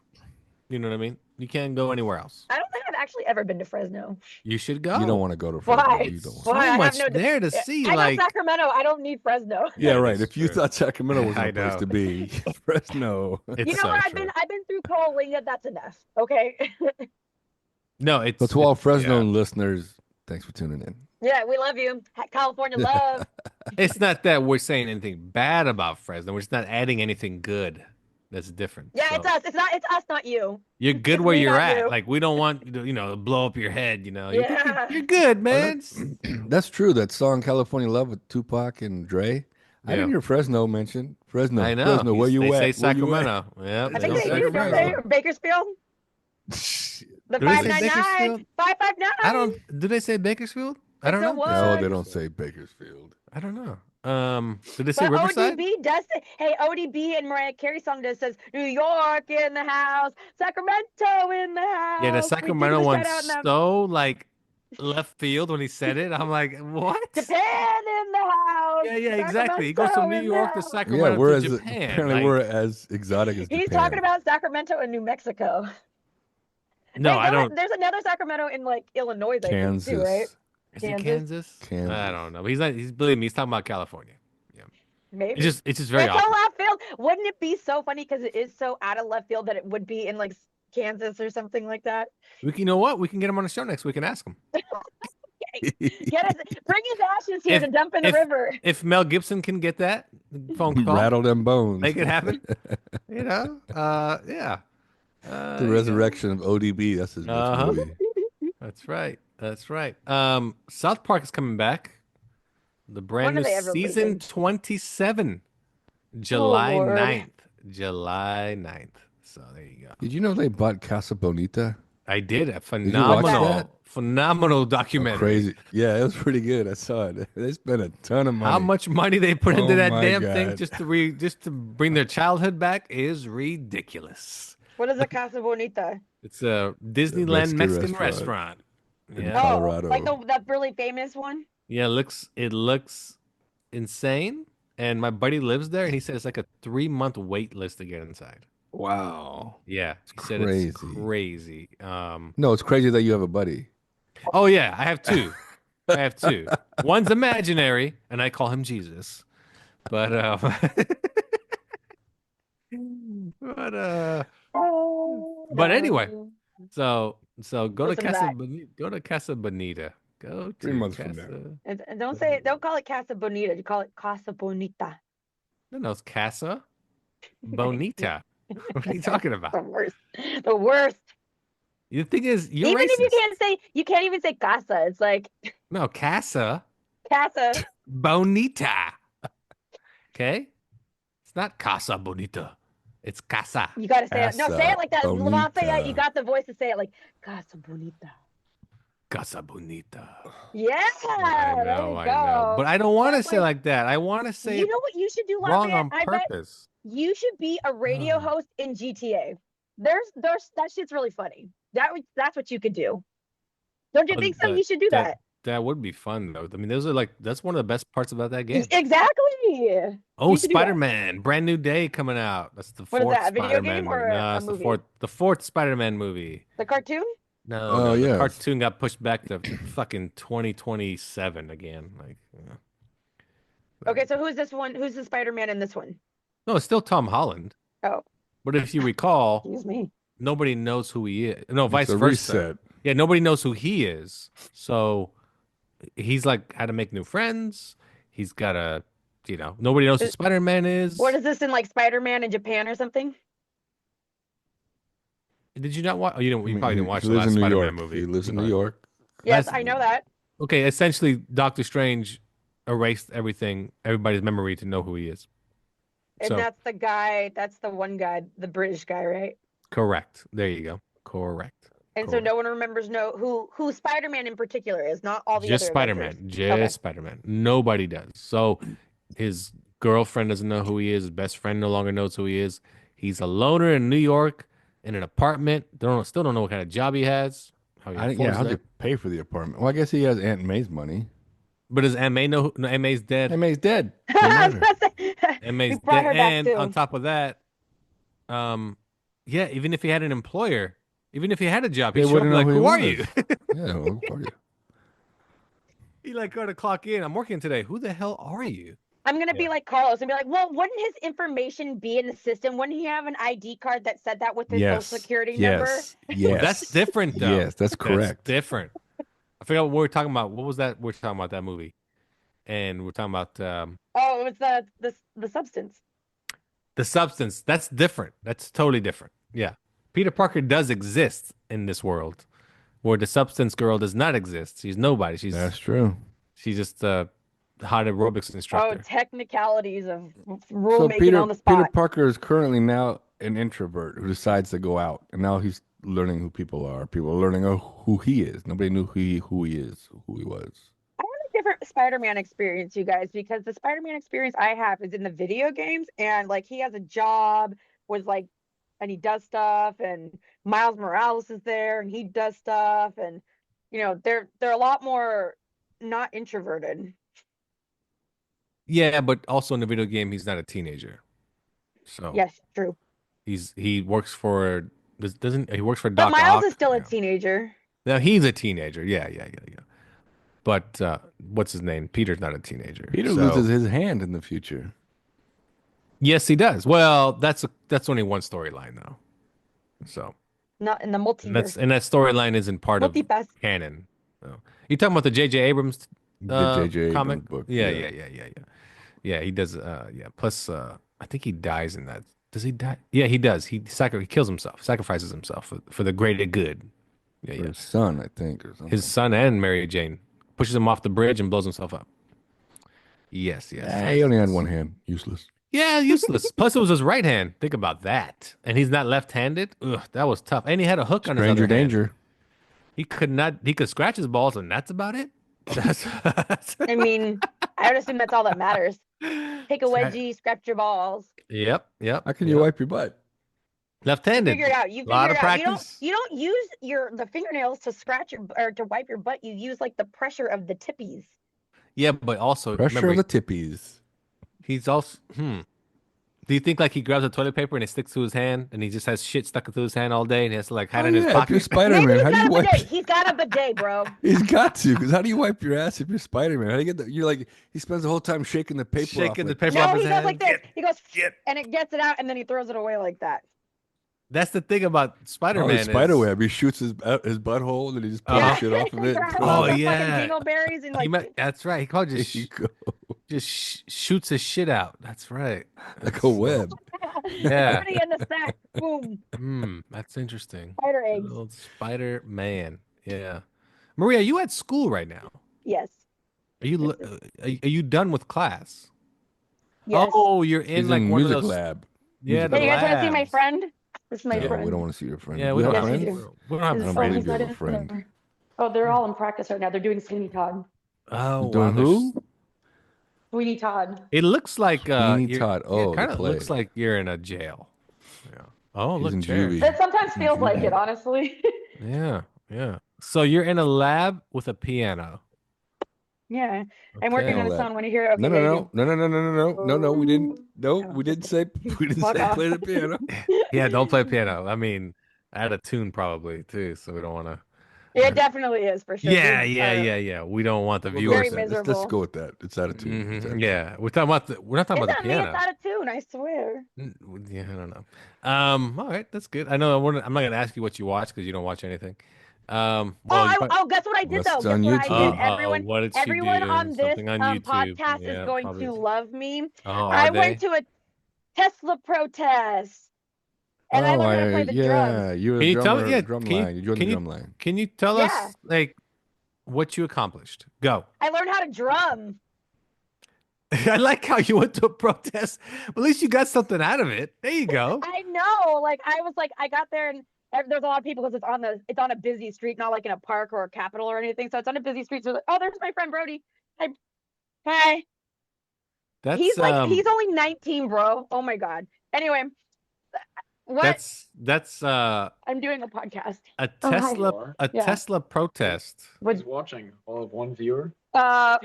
You know what I mean? You can't go anywhere else. I don't think I've actually ever been to Fresno. You should go. You don't want to go to Fresno. Why? You don't want So Why? I have much no- there to see. I Like know Sacramento. I don't need Fresno. Yeah, right. That's If you true. thought Sacramento was I the place know. to be, Fresno. it's You know so what? true. I've been through Coalinga. That's enough. Okay. No, it's But to all Fresno yeah. listeners, thanks for tuning in. Yeah, we love you. California love. It's not that we're saying anything bad about Fresno. We're just not adding anything good. That's different. Yeah, So, it's us. It's us, not you. You're good It's where me, you're not at. you. Like we don't want you to blow up your head. You're, Yeah. you're good, man. That's true. That song "California Love" with Tupac and Dre. I Yeah. didn't hear Fresno mentioned. Fresno. I know. Fresno, where you they at? say Where you at? Sacramento. Yeah, I think don't they say do, don't they? Fresno. Or Bakersfield? The Do they say 599. Bakersfield? 559. I don't. Do they say Bakersfield? I don't It's know. a No, what? they don't say Bakersfield. I don't know. Did they say But Riverside? ODB does say, hey, ODB and Mariah Carey song does says New York in the house, Sacramento in the house. Yeah, the We take Sacramento the one's shout out in the- so like left field when he said it. I'm like, what? Japan in the house. Yeah, exactly. He goes from Sacramento New in the York to house. Sacramento Yeah, we're to as Japan. apparently like- we're as exotic as He's Japan. talking about Sacramento and New Mexico. no, Wait, I don't. There's another Sacramento in like Illinois, I think, Kansas. too, right? Is it Kansas? Kansas? Kansas. I don't know. He's not. He's believe me. He's talking about California. Maybe. It's just very It's so awkward. left field. Wouldn't it be so funny because it is so out of left field that it would be in like Kansas or something like that. You know what? We can get him on the show next week and ask him. Bring his ashes here to dump in the river. If Mel Gibson can get that phone call, Rattle them bones. make it happen. Yeah. The resurrection of ODB. That's his next movie. That's right. That's right. South Park is coming back. The brand new season 27, July 9th. July 9th. So there you go. Did you know they bought Casa Bonita? I did. A Did you watch that? phenomenal documentary. Crazy. Yeah, it was pretty good. I saw it. They spent a ton of money. How much money they put into that my damn God. thing just to bring their childhood back is ridiculous. What is a Casa Bonita? It's a Disneyland Mexican Mexican restaurant. in Yeah. Colorado. Like that really famous one? Yeah, it looks insane. And my buddy lives there, and he said it's like a 3-month wait list to get inside. Wow. Yeah, he said crazy. it's crazy. No, it's crazy that you have a buddy. Oh yeah, I have two. I have two. One's imaginary, and I call him Jesus. But but anyway, so go Listen to to Casa that. Go to Casa Bonita. Go to 3 months from Casa. now. And don't call it Casa Bonita. You call it Casa Bonita. No, it's Casa Bonita. What are you talking about? The worst. The worst. The thing is, you're Even racist. if you can't even say casa. It's like No, Casa Casa. Bonita. Okay? It's not Casa Bonita. It's Casa. You gotta say it. No, Casa say it like that. Lafayette, Bonita. you got the voice to say it like Casa Bonita. Casa Bonita. Yeah. I there know, you I go. know. But I don't want to That's say like that. I want to say You it know what you should do, wrong Lafayette? on I bet purpose. you should be a radio host in GTA. There's that shit's really funny. That's what you could do. Don't you But think so? You should do that. That would be fun though. I mean, that's one of the best parts about that game. Exactly. Oh, you should do that. Spider-Man, brand new day coming out. That's the What is fourth that, a video Spider-Man game or movie. a No, it's movie? the fourth Spider-Man movie. The cartoon? No, Oh, no, the yes. cartoon got pushed back to fucking 2027 again. Like, Okay, so who's this one? Who's the Spider-Man in this one? no, it's still Tom Holland. Oh, But if you recall, excuse me. nobody knows who he is. No, vice It's a versa. reset. Yeah, nobody knows who he is. So he's like had to make new friends. He's got to, nobody knows who Spider-Man is. What is this in like Spider-Man in Japan or something? Did you not watch? Oh, you didn't. You I mean, probably didn't he watch the lives last in New Spider-Man York. movie. He lives in You New probably- York. Yes, That's- I know that. Okay, essentially, Doctor Strange erased everybody's memory to know who he is. And So that's the guy, that's the one guy, the British guy, right? correct. There you go. Correct. And so Correct. no one remembers who Spider-Man in particular is, not all the Just other Spider-Man. Avengers. Just Okay. Spider-Man. Nobody does. So his girlfriend doesn't know who he is. His best friend no longer knows who he is. He's a loner in New York in an apartment. Still don't know what kind of job he has. How he affords How'd that. you pay for the apartment? Well, I guess he has Aunt May's money. But does Aunt May know? No, Aunt May's dead. Aunt May's dead. I was about to say, Aunt May's we brought dead. her back And too. on top of that, yeah, even if he had an employer, even if he had a job, They he'd show up wouldn't and know like, who who are he you? was. Yeah, well, who are you? He like go to clock in. I'm working today. Who the hell are you? I'm gonna be like Carlos and be like, well, wouldn't his information be in the system? Wouldn't he have an ID card that said that with his Yes. social security number? Yes. Well, Yes. that's different though. Yes, that's correct. Different. I forgot what we were talking about. What was that? We're talking about that movie, and we're talking about Oh, it was the substance. the substance. That's different. That's totally different. Yeah, Peter Parker does exist in this world, where the substance girl does not exist. She's nobody. That's true. She's just a hot aerobics Oh, instructor. technicalities of So rule making on the spot. Peter Parker is currently now an introvert who decides to go out, and now he's learning who people are. People are learning who he is. Nobody knew who he is, who he was. I have a different Spider-Man experience, you guys, because the Spider-Man experience I have is in the video games, and like he has a job with like, and he does stuff, and Miles Morales is there, and he does stuff, and they're a lot more not introverted. Yeah, but also in the video game, he's not a teenager. So Yes, true. he works for he works for But Doc Miles Ock. is still a Yeah. teenager. Now he's a teenager. Yeah. But what's his name? Peter's not a teenager. Peter So- loses his hand in the future. Yes, he does. Well, that's only one storyline though. So not in the And multiverse. that storyline isn't part of Multipass. canon. So. You talking about the J.J. Abrams The J.J. comic? Abrams book. Yeah. Yeah, he does. Yeah. Plus, I think he dies in that. Does he die? Yeah, he does. He kills himself, sacrifices himself for the greater good. Yeah, For yeah. his son, I think, or something. His son and Mary Jane pushes him off the bridge and blows himself up. Yes. He only had one hand. Useless. Yeah, useless. Plus, it was his right hand. Think about that. And he's not left-handed. Ugh, that was tough. And he had a hook on his Stranger other hand. danger. He could not. He could scratch his balls, and that's about it. I mean, I would assume that's all that matters. Take a wedgie, scratch your balls. Yep. How can you wipe your butt? Left-handed. Figure it out. You A lot figure of it out. practice. You don't use the fingernails to scratch or to wipe your butt. You use like the pressure of the tippies. Yeah, but also Pressure remember, of the tippies. he's also. Do you think like he grabs a toilet paper and it sticks to his hand, and he just has shit stuck to his hand all day, and he has to like hide in his If you're pocket? Maybe Spider-Man, he's how do got you a wipe? bidet. He's got a bidet, bro. He's got to, because how do you wipe your ass if you're Spider-Man? How do you get the? You're like he spends the whole time shaking the paper. Shaking the off, paper No, off he his goes hand. like this. He goes Get. and it gets it out, and then he throws it away like that. That's the thing about Oh, Spider-Man. his spiderweb. He shoots his butthole and then he just pulls Uh-huh. shit off of it. and Grabs throws Oh, all it. the yeah. fucking dingleberries and like That's right. He probably There just you go. shoots his shit out. That's right. Like a web. Yeah. already in the sack. Boom. That's interesting. Spider eggs. Little Spider-Man. Yeah. Maria, you at school right now? Yes. Are you done with class? Yes. Oh, you're in He's like in one music of those. lab. Yeah, Music the Hey, you guys want to see my labs. friend? This is my No, friend. we don't want to see your friend. Yeah, Do we you don't have have Yes, we friends? do. We don't have This I is don't friends. believe you have a inside friend. in- Oh, they're all in practice right now. They're doing Sweeney Todd. Oh, Doing wow. who? Sweeney Todd. It looks like Sweeney you're- Todd. yeah, Oh, it kind of the looks play. like you're in a jail. Yeah. Oh, He's look, in chairs. juvie. That sometimes feels like Yeah. it, honestly. Yeah. So you're in a lab with a piano. Yeah. I'm working Okay. on a Lab. song when you hear it. Okay, No, there you no. We didn't. No, No, we didn't just say. We didn't Fuck say off. play the piano. Yeah, don't play piano. I mean, add a tune probably too, so we don't want to. It definitely is for sure. Yeah. dude. We don't want the We'll go viewers. with that. Let's miserable. go with that. It's attitude. It's Mhm, attitude. Yeah, we're talking about we're not talking It's about the not me. It's piano. out of tune. I swear. Yeah, I don't know. All right, that's good. I know I'm not gonna ask you what you watch because you don't watch anything. Well, you Guess what I did Unless though? it's Guess on what I YouTube. did? Everyone, what did she everyone do? on this Something on YouTube. podcast Yeah, is going probably. to love me. Oh, I are went they? to a Tesla protest, and I learned how to play the drums. You're Can a you tell drummer. me? Yeah, Drum can you- line. You joined can the you- drum line. Can you tell Yeah. us like what you accomplished? Go. I learned how to drum. I like how you went to a protest. At least you got something out of it. There you go. I know. Like I got there and there's a lot of people because it's on a busy street, not like in a park or a Capitol or anything. So it's on a busy street. So oh, there's my friend Brody. Hi. That's He's only 19, bro. Oh my god. Anyway, what? that's I'm doing a podcast. a Oh, hi. Tesla Yeah. Tesla protest. Who's watching? All of one viewer? I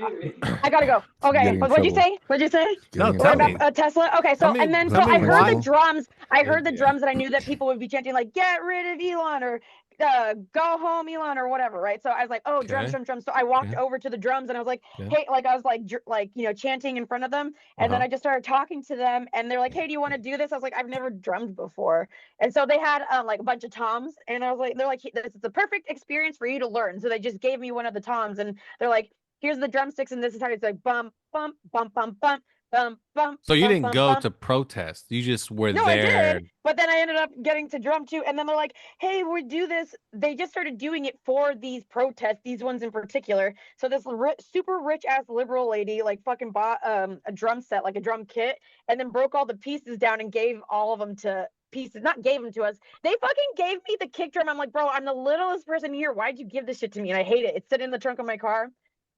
gotta go. Okay, Getting in what'd you trouble. say? What'd you say? No, Getting in tell What me. about Tesla? Okay, so Tell me- and then tell so me I heard why. the drums. I heard the Yeah. drums, and I knew that people would be chanting like "Get rid of Elon" or "Go home, Elon" or whatever, right? So I was like, "Oh, drums, Okay. drums, drums." So I walked Okay. over to the drums, and I was like, Yeah. "Hey," like I was like chanting in front of them, and then Uh-huh. I just started talking to them, and they're like, "Hey, do you want to do this?" I was like, "I've never drummed before," and so they had like a bunch of toms, and I was like, "They're like, this is the perfect experience for you to learn." So they just gave me one of the toms, and they're like, "Here's the drumsticks, and this is how it's like bump, bump, bump, bump, bump, bump, bump." So you bump, didn't bump, go bump. to protest. You just were No, I there. did, but then I ended up getting to drum too. And then they're like, "Hey, we do this." They just started doing it for these protests, these ones in particular. So this super rich ass liberal lady like fucking bought a drum set, like a drum kit, and then broke all the pieces down and gave all of them to pieces. Not gave them to us. They fucking gave me the kick drum. I'm like, bro, I'm the littlest person here. Why'd you give this shit to me? And I hate it. It's sitting in the trunk of my car.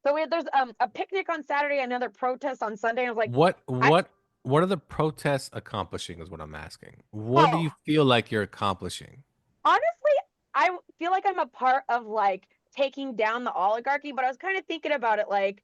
So there's a picnic on Saturday, another protest on Sunday. I was like, What are the protests accomplishing is what I'm asking. What do you feel like you're accomplishing? honestly, I feel like I'm a part of like taking down the oligarchy, but I was kind of thinking about it like,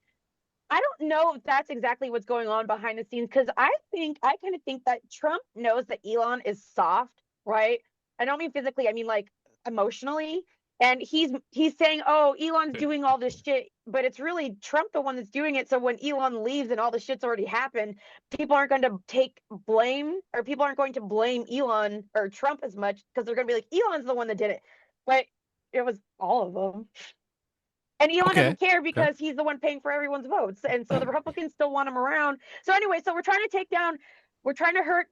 I don't know if that's exactly what's going on behind the scenes because I kind of think that Trump knows that Elon is soft, right? I don't mean physically, I mean like emotionally. And he's saying, "Oh, Elon's doing all this shit," but it's really Trump the one that's doing it. So when Elon leaves and all the shit's already happened, people aren't going to take blame, or people aren't going to blame Elon or Trump as much, because they're going to be like, Elon's the one that did it. But it was all of them. And Elon Okay. doesn't care Okay. because he's the one paying for everyone's votes. And so the Republicans still want him around. So anyway, so we're trying to hurt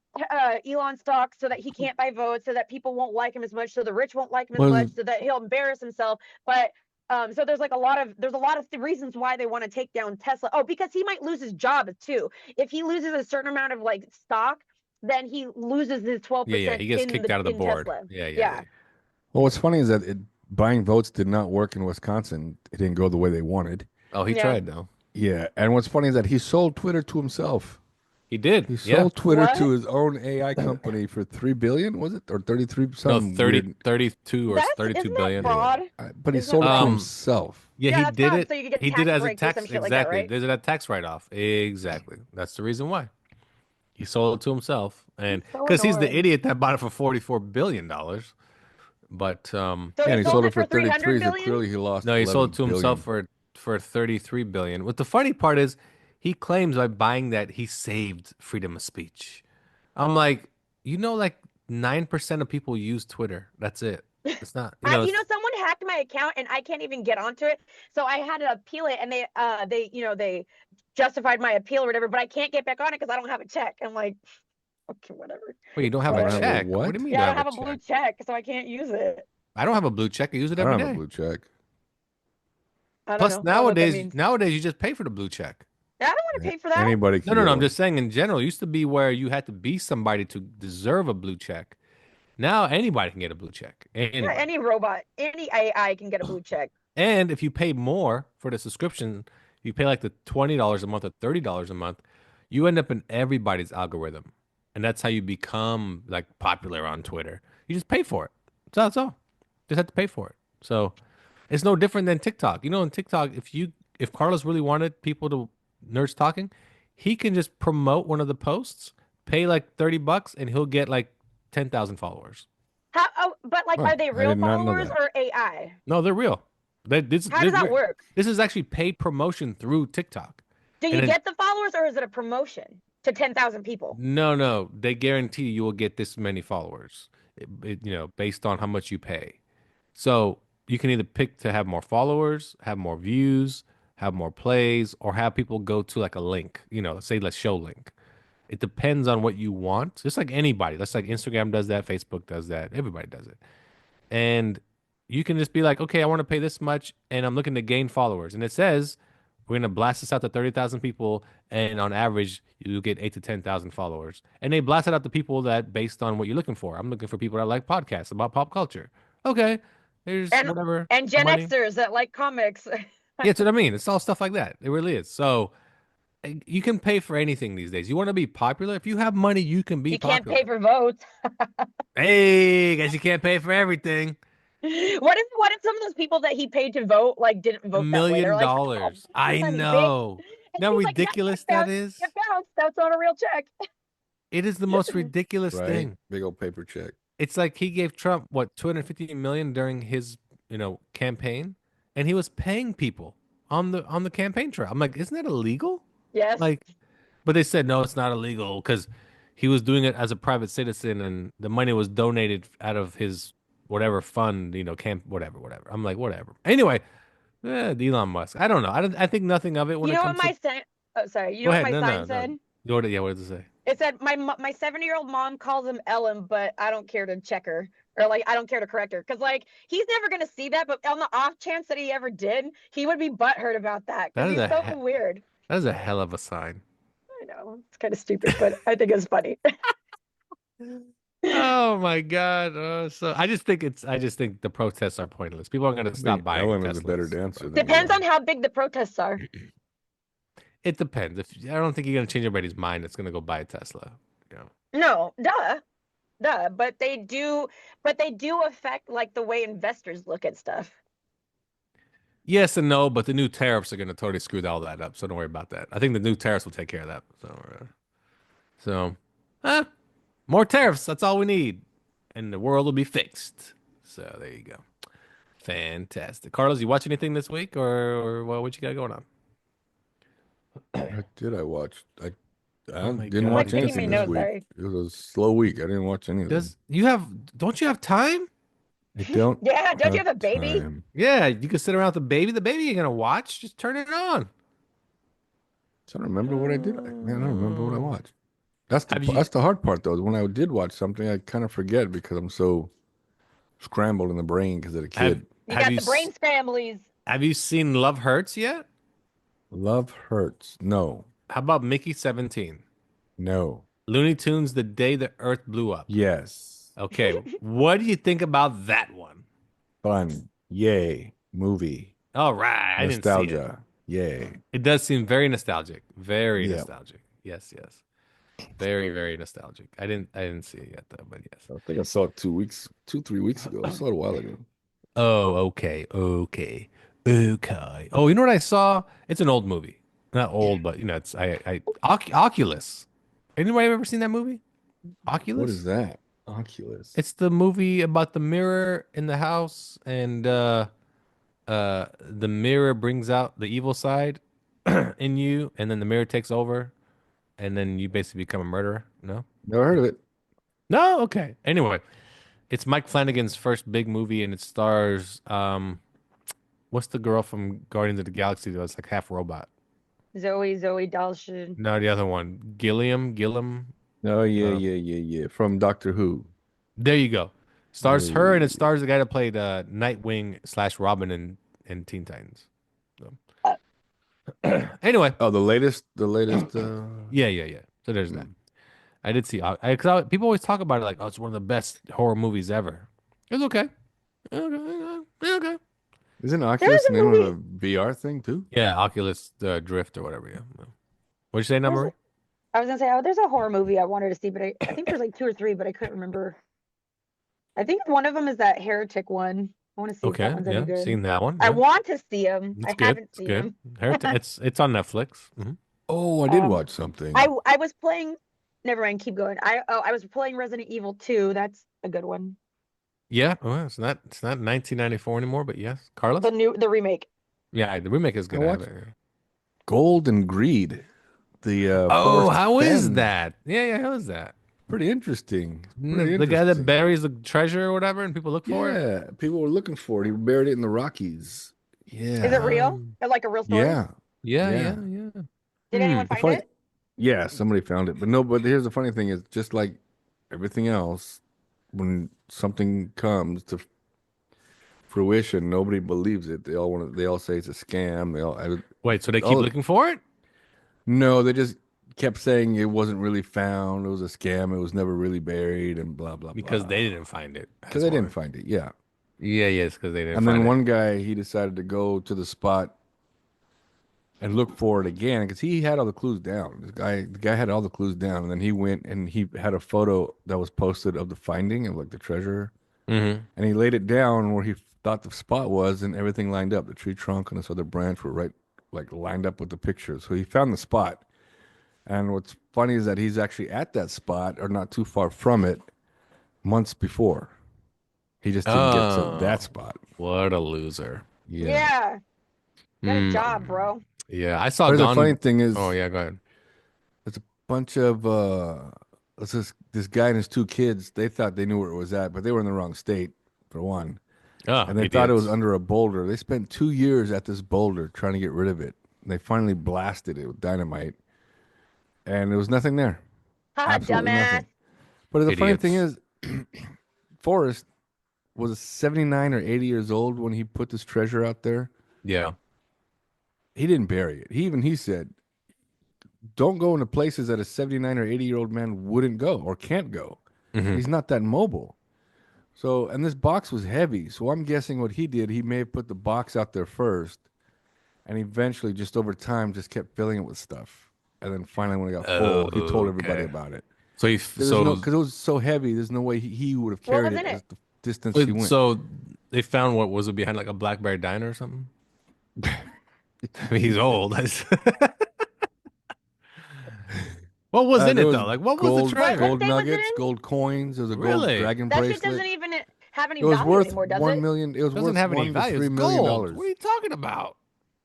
Elon stock so that he can't buy votes, so that people won't like him as much, so the rich won't like him as Was- much, so that he'll embarrass himself. But so there's a lot of reasons why they want to take down Tesla. Oh, because he might lose his job too. If he loses a certain amount of stock, then he loses his 12%. Yeah. He gets kicked out of the board. Tesla. Yeah. Well, what's funny is that buying votes did not work in Wisconsin. It didn't go the way they wanted. Oh, he Yeah. tried though. Yeah, and what's funny is that he sold Twitter to himself. He did. He Yeah. sold Twitter What? to his own AI company for $3 billion, was it, or 33? No, Something 30, weird. 32 or That's 32 isn't billion. that fraud? But he Isn't sold it that- to Um, himself. Yeah, Yeah, he that's did fraud, it. so you could get He did tax it as a breaks or tax. some shit like Exactly. that, right? There's a tax write-off. Exactly. That's the reason why. He sold it to himself, and So because he's the annoying. idiot that bought it for $44 billion. But So Yeah, and he sold it for 300 33, so billion? clearly he lost. no, he sold it to 11 himself billion. for 33 billion. What the funny part is, he claims by buying that he saved freedom of speech. I'm like, 9% of people use Twitter. That's it. It's not. Someone hacked my account and I can't even get onto it. So I had to appeal it, and they justified my appeal or whatever, but I can't get back on it because I don't have a check. I'm like, okay, whatever. Well, you don't have I a don't have a check. what? do you mean? Yeah, you I don't don't have a blue check, so I can't use it. I don't have a blue check. I use it I every don't have day. a blue check. I don't Plus, know. I don't know what that nowadays, means. you just pay for the blue check. I don't want to pay for that. Anybody No, can get I'm one. just saying in general. It used to be where you had to be somebody to deserve a blue check. Now anybody can get a blue check. Yeah, Anybody. any robot, any AI can get a blue check. And if you pay more for the subscription, you pay like the $20 a month or $30 a month, you end up in everybody's algorithm. And that's how you become like popular on Twitter. You just pay for it. So that's all. Just have to pay for it. So it's no different than TikTok. In TikTok, if Carlos really wanted people to nerds talking, he can just promote one of the posts, pay like $30, and he'll get like 10,000 followers. But Oh, are they I real did not know followers that. or AI? No, they're real. How does that work? This is actually paid promotion through TikTok. Do And you then- get the followers, or is it a promotion to 10,000 people? No. They guarantee you will get this many followers, based on how much you pay. So you can either pick to have more followers, have more views, have more plays, or have people go to like a link, say let's show link. It depends on what you want. Just like anybody. That's like Instagram does that, Facebook does that, everybody does it. And you can just be like, okay, I want to pay this much and I'm looking to gain followers. And it says we're going to blast this out to 30,000 people. And on average, you get 8 to 10,000 followers. And they blast it out to people that based on what you're looking for. I'm looking for people that like podcasts about pop culture. Okay, there's whatever. And Gen money. Xers that like comics. Yeah, that's what I mean. It's all stuff like that. It really is. So you can pay for anything these days. You want to be popular? If you have money, you can be You can't popular. pay for votes. Hey, guess you can't pay for everything. What if some of those people that he paid to vote didn't vote $1 that way? million. They're like, "Oh, I son of a bitch." know. And How he's like, "Yeah, ridiculous it that bounced, is. It bounced. That's not a real check. It is the most ridiculous Right? thing. Big old paper check. It's like he gave Trump what 250 million during his campaign, and he was paying people on the campaign trail. I'm like, isn't that illegal? Yes. But they said no, it's not illegal because he was doing it as a private citizen, and the money was donated out of his whatever fund, whatever. I'm like, whatever. Anyway, Elon Musk. I don't know. I think nothing of it when you it know comes what my to. sign? Oh, sorry. You Go know ahead. what my No. sign said? What did it say? It said my 7-year-old mom calls him Ellen, but I don't care to check her, or I don't care to correct her, because he's never gonna see that. But on the off chance that he ever did, he would be butthurt about that, That because is he's a so weird. That is a hell of a sign. I know it's kind of stupid, but I think it's funny. Oh my God! So I just think the protests are pointless. People aren't going to stop buying. Ellen is a better Teslas. dancer. Than Depends Elon. on how big the protests are. It depends. I don't think you're going to change everybody's mind that's going to go buy a Tesla. No, duh. But they do affect the way investors look at stuff. Yes and no, but the new tariffs are going to totally screw all that up. So don't worry about that. I think the new tariffs will take care of that. So, more tariffs. That's all we need, and the world will be fixed. So there you go. Fantastic. Carlos, you watch anything this week, or what you got going on? What did I watch? I Oh my didn't God, watch he taking anything me this notes, week. sorry. It was a slow week. I didn't watch anything. Don't you have time? I don't Yeah, don't you have have a baby? time. Yeah, you can sit around with the baby. The baby ain't gonna watch. Just turn it on. I don't remember what I did. Man, I don't remember what I watched. Have you That's the hard part though. When I did watch something, I kind of forget because I'm so scrambled in the brain because of the have kid. You have got you the brain scramblies. have you seen Love Hurts yet? Love hurts. No, How about Mickey 17? no, Looney Tunes, The Day the Earth Blew Up. yes, Okay, what do you think about that one? fun, yay, movie, All right, I didn't see it. nostalgia, yay. It does seem very nostalgic. Very Yeah, nostalgic. Yes, yes. Very, very nostalgic. I didn't see it yet though, but yes. I think I saw it 3 weeks ago. I saw it a while ago. Oh, okay, okay, okay. Oh, you know what I saw? It's an old movie. Not old, but it's Oculus. Anybody ever seen that movie? What Oculus? is that? Oculus. It's the movie about the mirror in the house, and the mirror brings out the evil side in you, and then the mirror takes over, and then you basically become a murderer. No? Never heard of it. No? Okay. Anyway, it's Mike Flanagan's first big movie, and it stars what's the girl from Guardians of the Galaxy that was like half robot? Zoe Dalshin. No, the other one. Gilliam. Oh yeah, Uh, yeah. From Doctor Who. there you go. Stars her, and it Yeah. stars the guy that played Nightwing / Robin in Teen Titans. So. Anyway, Oh, the latest. yeah. So there's that. I did see. People always talk about it like, oh, it's one of the best horror movies ever. It's okay. Okay. Isn't There Oculus was the a name movie. of a VR thing too? Yeah, Oculus Drift or whatever. Yeah. What'd you say, There's number? I was gonna say, oh, there's a horror movie I wanted to see, but I think there's like 2 or 3, but I couldn't remember. I think one of them is that Heretic one. I want to see if that Okay, one's yeah, any good. seen that one. I Yeah. want to see them. It's I good. haven't It's seen good. them. It's on Netflix. Oh, I did Um, watch something. I was playing. Never mind. Keep going. I was playing Resident Evil 2. That's a good one. Yeah, well, it's not 1994 anymore, but yes, Carlos. The remake. Yeah, the remake is good. I watched- haven't- Gold and Greed. The Oh, Forrest how is Fenn. that? Yeah, how is that? Pretty interesting. The guy that buries the treasure or whatever, and people look for it. Yeah, people were looking for it. He buried it in the Rockies. Yeah. Is it real? Um, Like a real story? Yeah. Yeah. Did anyone The find funny- it? Yeah, somebody found it. But no, but here's the funny thing is just like everything else, when something comes to fruition, nobody believes it. They all say it's a scam. Wait, so they keep Oh. looking for it? No, they just kept saying it wasn't really found. It was a scam. It was never really buried and blah blah Because blah. they didn't find it. Because they didn't find it. Yeah. Yeah, yes, because they didn't And find then it. one guy, he decided to go to the spot and look for it again because he had all the clues down. The guy had all the clues down, and then he went and he had a photo that was posted of the finding of like the treasure, Mm-hmm. and he laid it down where he thought the spot was, and everything lined up. The tree trunk and this other branch were right, like lined up with the picture. So he found the spot. And what's funny is that he's actually at that spot or not too far from it months before. He just didn't get to Oh. that spot. What a loser. Yeah. Got a job, bro. Yeah, I saw But the Gone. funny thing is, Oh yeah, go ahead. there's a bunch of this guy and his 2 kids. They thought they knew where it was at, but they were in the wrong state for one, Oh, and they thought it was idiots. under a boulder. They spent 2 years at this boulder trying to get rid of it. And they finally blasted it with dynamite, and there was nothing there. Ha, Absolutely dumbass. nothing. But the funny thing Idiots. is, Forrest was 79 or 80 years old when he put this treasure out there. Yeah. He didn't bury it. He said, don't go into places that a 79 or 80-year-old man wouldn't go or can't go. Mhm. He's not that mobile. So, and this box was heavy. So I'm guessing what he did, he may have put the box out there first, and eventually just over time just kept filling it with stuff. And then finally when it got full, he told everybody Okay. about it. So Because it was so heavy, there's no way he would have What carried was it in as it? the distance he went. so they found what was it behind like a Blackberry diner or something? I mean, he's old. What was in There it was though? Like what gold, was the treasure? What gold thing was it nuggets, in? gold coins. There was a Really? gold dragon That shit bracelet. doesn't even. have any It was value worth anymore, does $1 it? million. It was Doesn't worth have any $1 to value. $3 It's million gold. dollars. What are you talking about?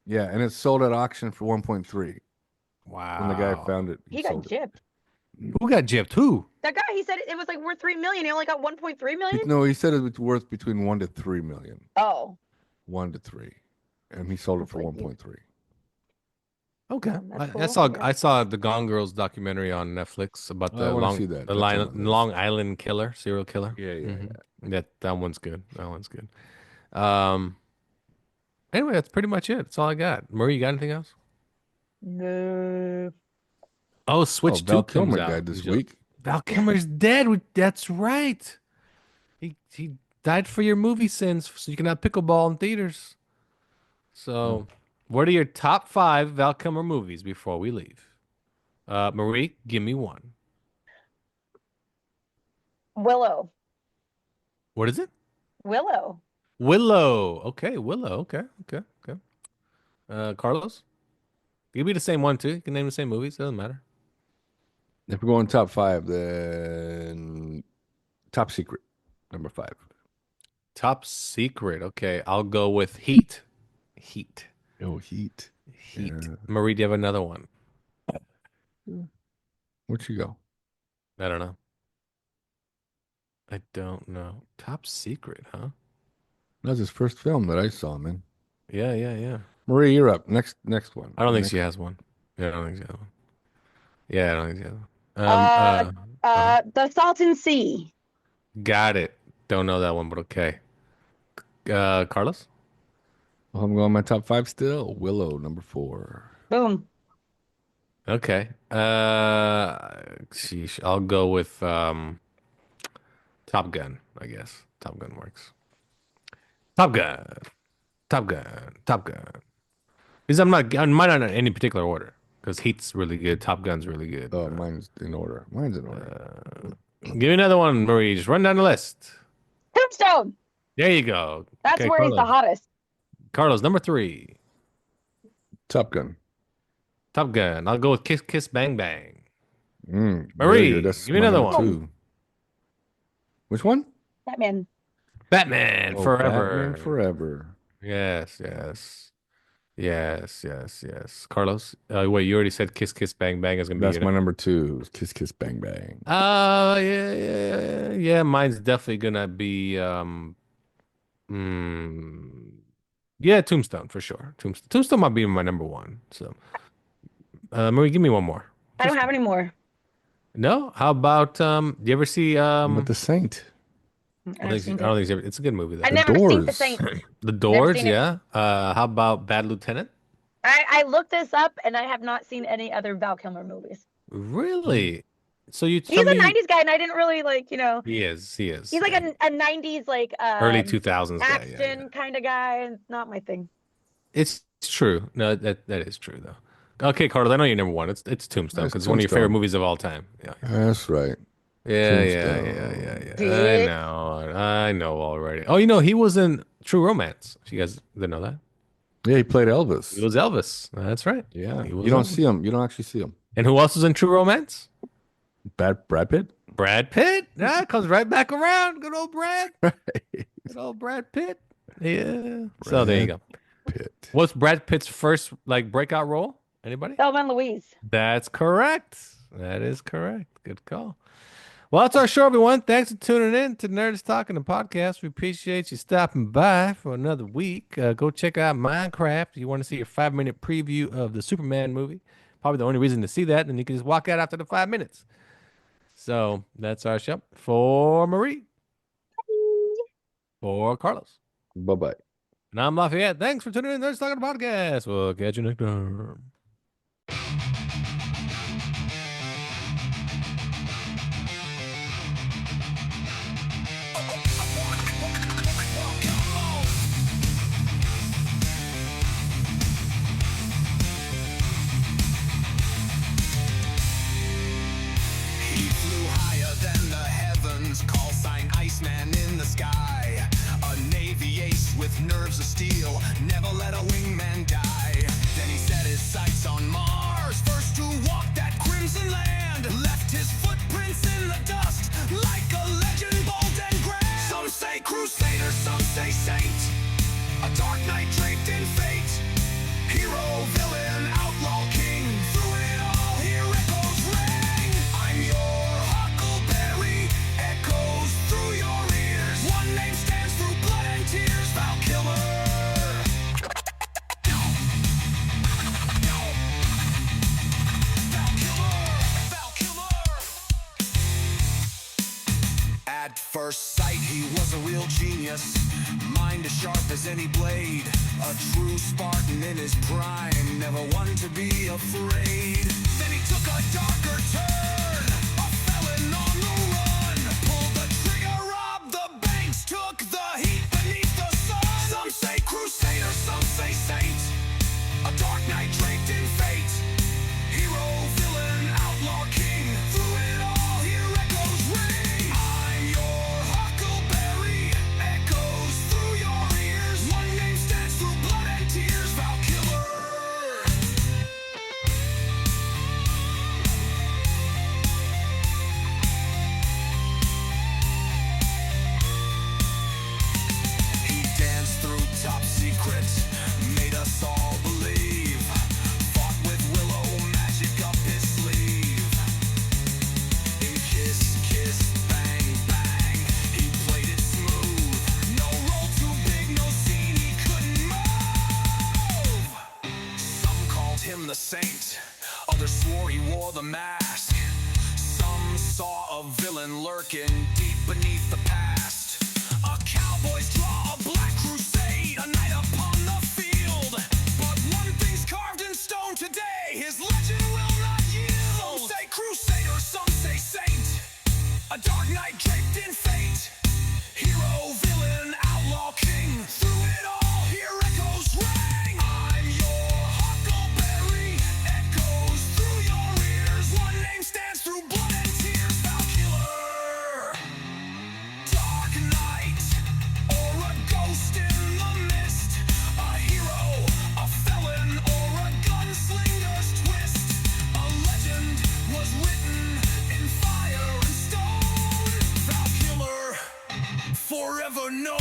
Yeah, and it sold at auction for 1.3. Wow. When the guy found it, He got sold it. gypped. Who got gypped? Who? That guy, he said it was like worth $3 million. He only got 1.3 million. No, he said it was worth between 1 to 3 million. Oh, 1 to 3, and he sold it for That's like 1.3. Okay. that's I cool. saw Yeah. I saw the Gone Girls documentary on Netflix about I the wanna long see that. the That's on my list. Long Island killer, serial killer. Yeah. That one's good. That one's good. Anyway, that's pretty much it. That's all I got. Murray, you got anything else? No. Oh, Switch 2 Val comes Kilmer out died this Usually- week. Val Kilmer's dead. That's right. He died for your movie sins, so you can have pickleball in theaters. So, what are your top 5 Val Kilmer movies before we leave? Marie, give me one. Willow. What is it? Willow. Willow. Okay, Willow. Okay. Carlos? Give me the same one too. You can name the same movies. Doesn't matter. If we're going top 5, then Top Secret, number 5. Top Secret. Okay, I'll go with Heat. Heat. Oh, Heat. Heat. Yeah. Marie, do you have another one? Where'd you go? I don't know. I don't know. Top Secret, huh? That was his first film that I saw, man. Yeah. Marie, you're up. Next one. I don't think Next- she has one. Yeah, I don't think she has one. Yeah, I don't think she has one. The Salton Sea. Got it. Don't know that one, but okay. Carlos? Well, I'm going my top 5 still. Willow, number 4. Boom. Okay. Sheesh. I'll go with Top Gun, I guess. Top Gun works. Top Gun. Because I'm not in any particular order. Because Heat's really good. Top Gun's really good. Oh, mine's in order. Give me another one, Marie. Just run down the list. Tombstone. There you go. That's Okay, where he's the Carlos. hottest. Carlos, number 3. Top Gun. Top Gun. I'll go with Kiss Kiss Bang Bang. Very Marie, good. That's give me my another number one. 2. Which one? Batman. Batman Oh, Forever. Batman Forever. Yes. Carlos, wait, you already said Kiss Kiss Bang Bang is gonna be That's your my number 2. Kiss Kiss Bang Bang. yeah. Mine's definitely gonna be yeah, Tombstone for sure. Tombstone might be my number 1. So, Marie, give me one more. I don't have any more. No? How about do you ever see But The Saint. I don't think it's ever, it's a good movie though. I never seen The Doors. Saint. The Doors, seen it. yeah. How about Bad Lieutenant? I looked this up and I have not seen any other Val Kilmer movies. Really? So you He's tell a me 90s guy and I didn't really like, he is. he's like a 90s like early 2000s guy. action Yeah. kind of guy and it's not my thing. It's true. No, that is true though. Okay, Carlos, I know you're number 1. It's Tombstone It's because it's one of your favorite Tombstone. movies of all time. Yeah. That's right. Yeah. Bitch. I know already. Oh, he was in True Romance. You guys didn't know that? Yeah, he played Elvis. He was Elvis. That's right. Yeah. He was You don't Elvis. see him. You don't actually see him. And who else was in True Romance? Brad Pitt? Brad Pitt. Yeah, comes right back around. Good old Brad. Good old Brad Pitt. Yeah. So there you go. Pitt. What's Brad Pitt's first breakout role? Anybody? Thelma and Louise. That's correct. That is correct. Good call. Well, that's our show, everyone. Thanks for tuning in to Nerds Talking the Podcast. We appreciate you stopping by for another week. Go check out Minecraft. If you want to see a 5-minute preview of the Superman movie, probably the only reason to see that, and you can just walk out after the 5 minutes. So that's our show. For Marie. For Carlos. Bye-bye. And I'm Lafayette. Thanks for tuning in to Nerds Talking the Podcast. We'll catch you next time. He flew higher than the heavens, call sign Iceman in the sky. A Navy ace with nerves of steel, never let a wingman die. Then he set his sights on Mars, first to walk that crimson land. Left his footprints in the dust, like a legend bold and grand. Some say cruise first sight, he was a real genius, mind as sharp as any blade, a true Spartan in his prime, never one to be afraid. Then he took a darker turn, a felon on the run, pulled the trigger, robbed the banks, took the heat beneath the sun. Some say crusader, some say saint, a dark knight draped in fate, hero, villain, outlaw, king, through it all hear echoes ring. I'm your huckleberry, echoes through your ears, one name stands through blood and tears, Val Kilmer. He danced through top secret, made us all believe, fought with willow magic up his sleeve. In Kiss Kiss Bang Bang, he played it smooth, no role too big, no scene he couldn't move. Some called him the saint, others swore he wore the mask. Some saw a villain lurking deep beneath the past. A cowboy's draw, a black crusade, a night upon the field. But one thing's carved in stone today, his legend will not yield. Some say crusader, some say saint, a dark knight draped in fate, hero, villain, outlaw, king, through it all hear echoes ring. I'm your huckleberry, echoes through your ears, one name stands through blood and tears, Val Kilmer. Dark night, or a ghost in the mist, a hero, a felon, or a gunslinger's twist. A legend was written in fire and stone, Val Kilmer, forever known.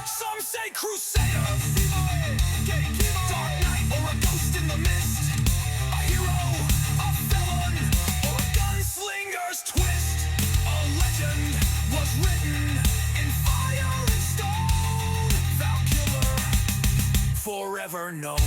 Some say crusader, dark knight, or a ghost in the mist, a hero, a felon, or a gunslinger's twist. A legend was written in fire and stone, Val Kilmer, forever known.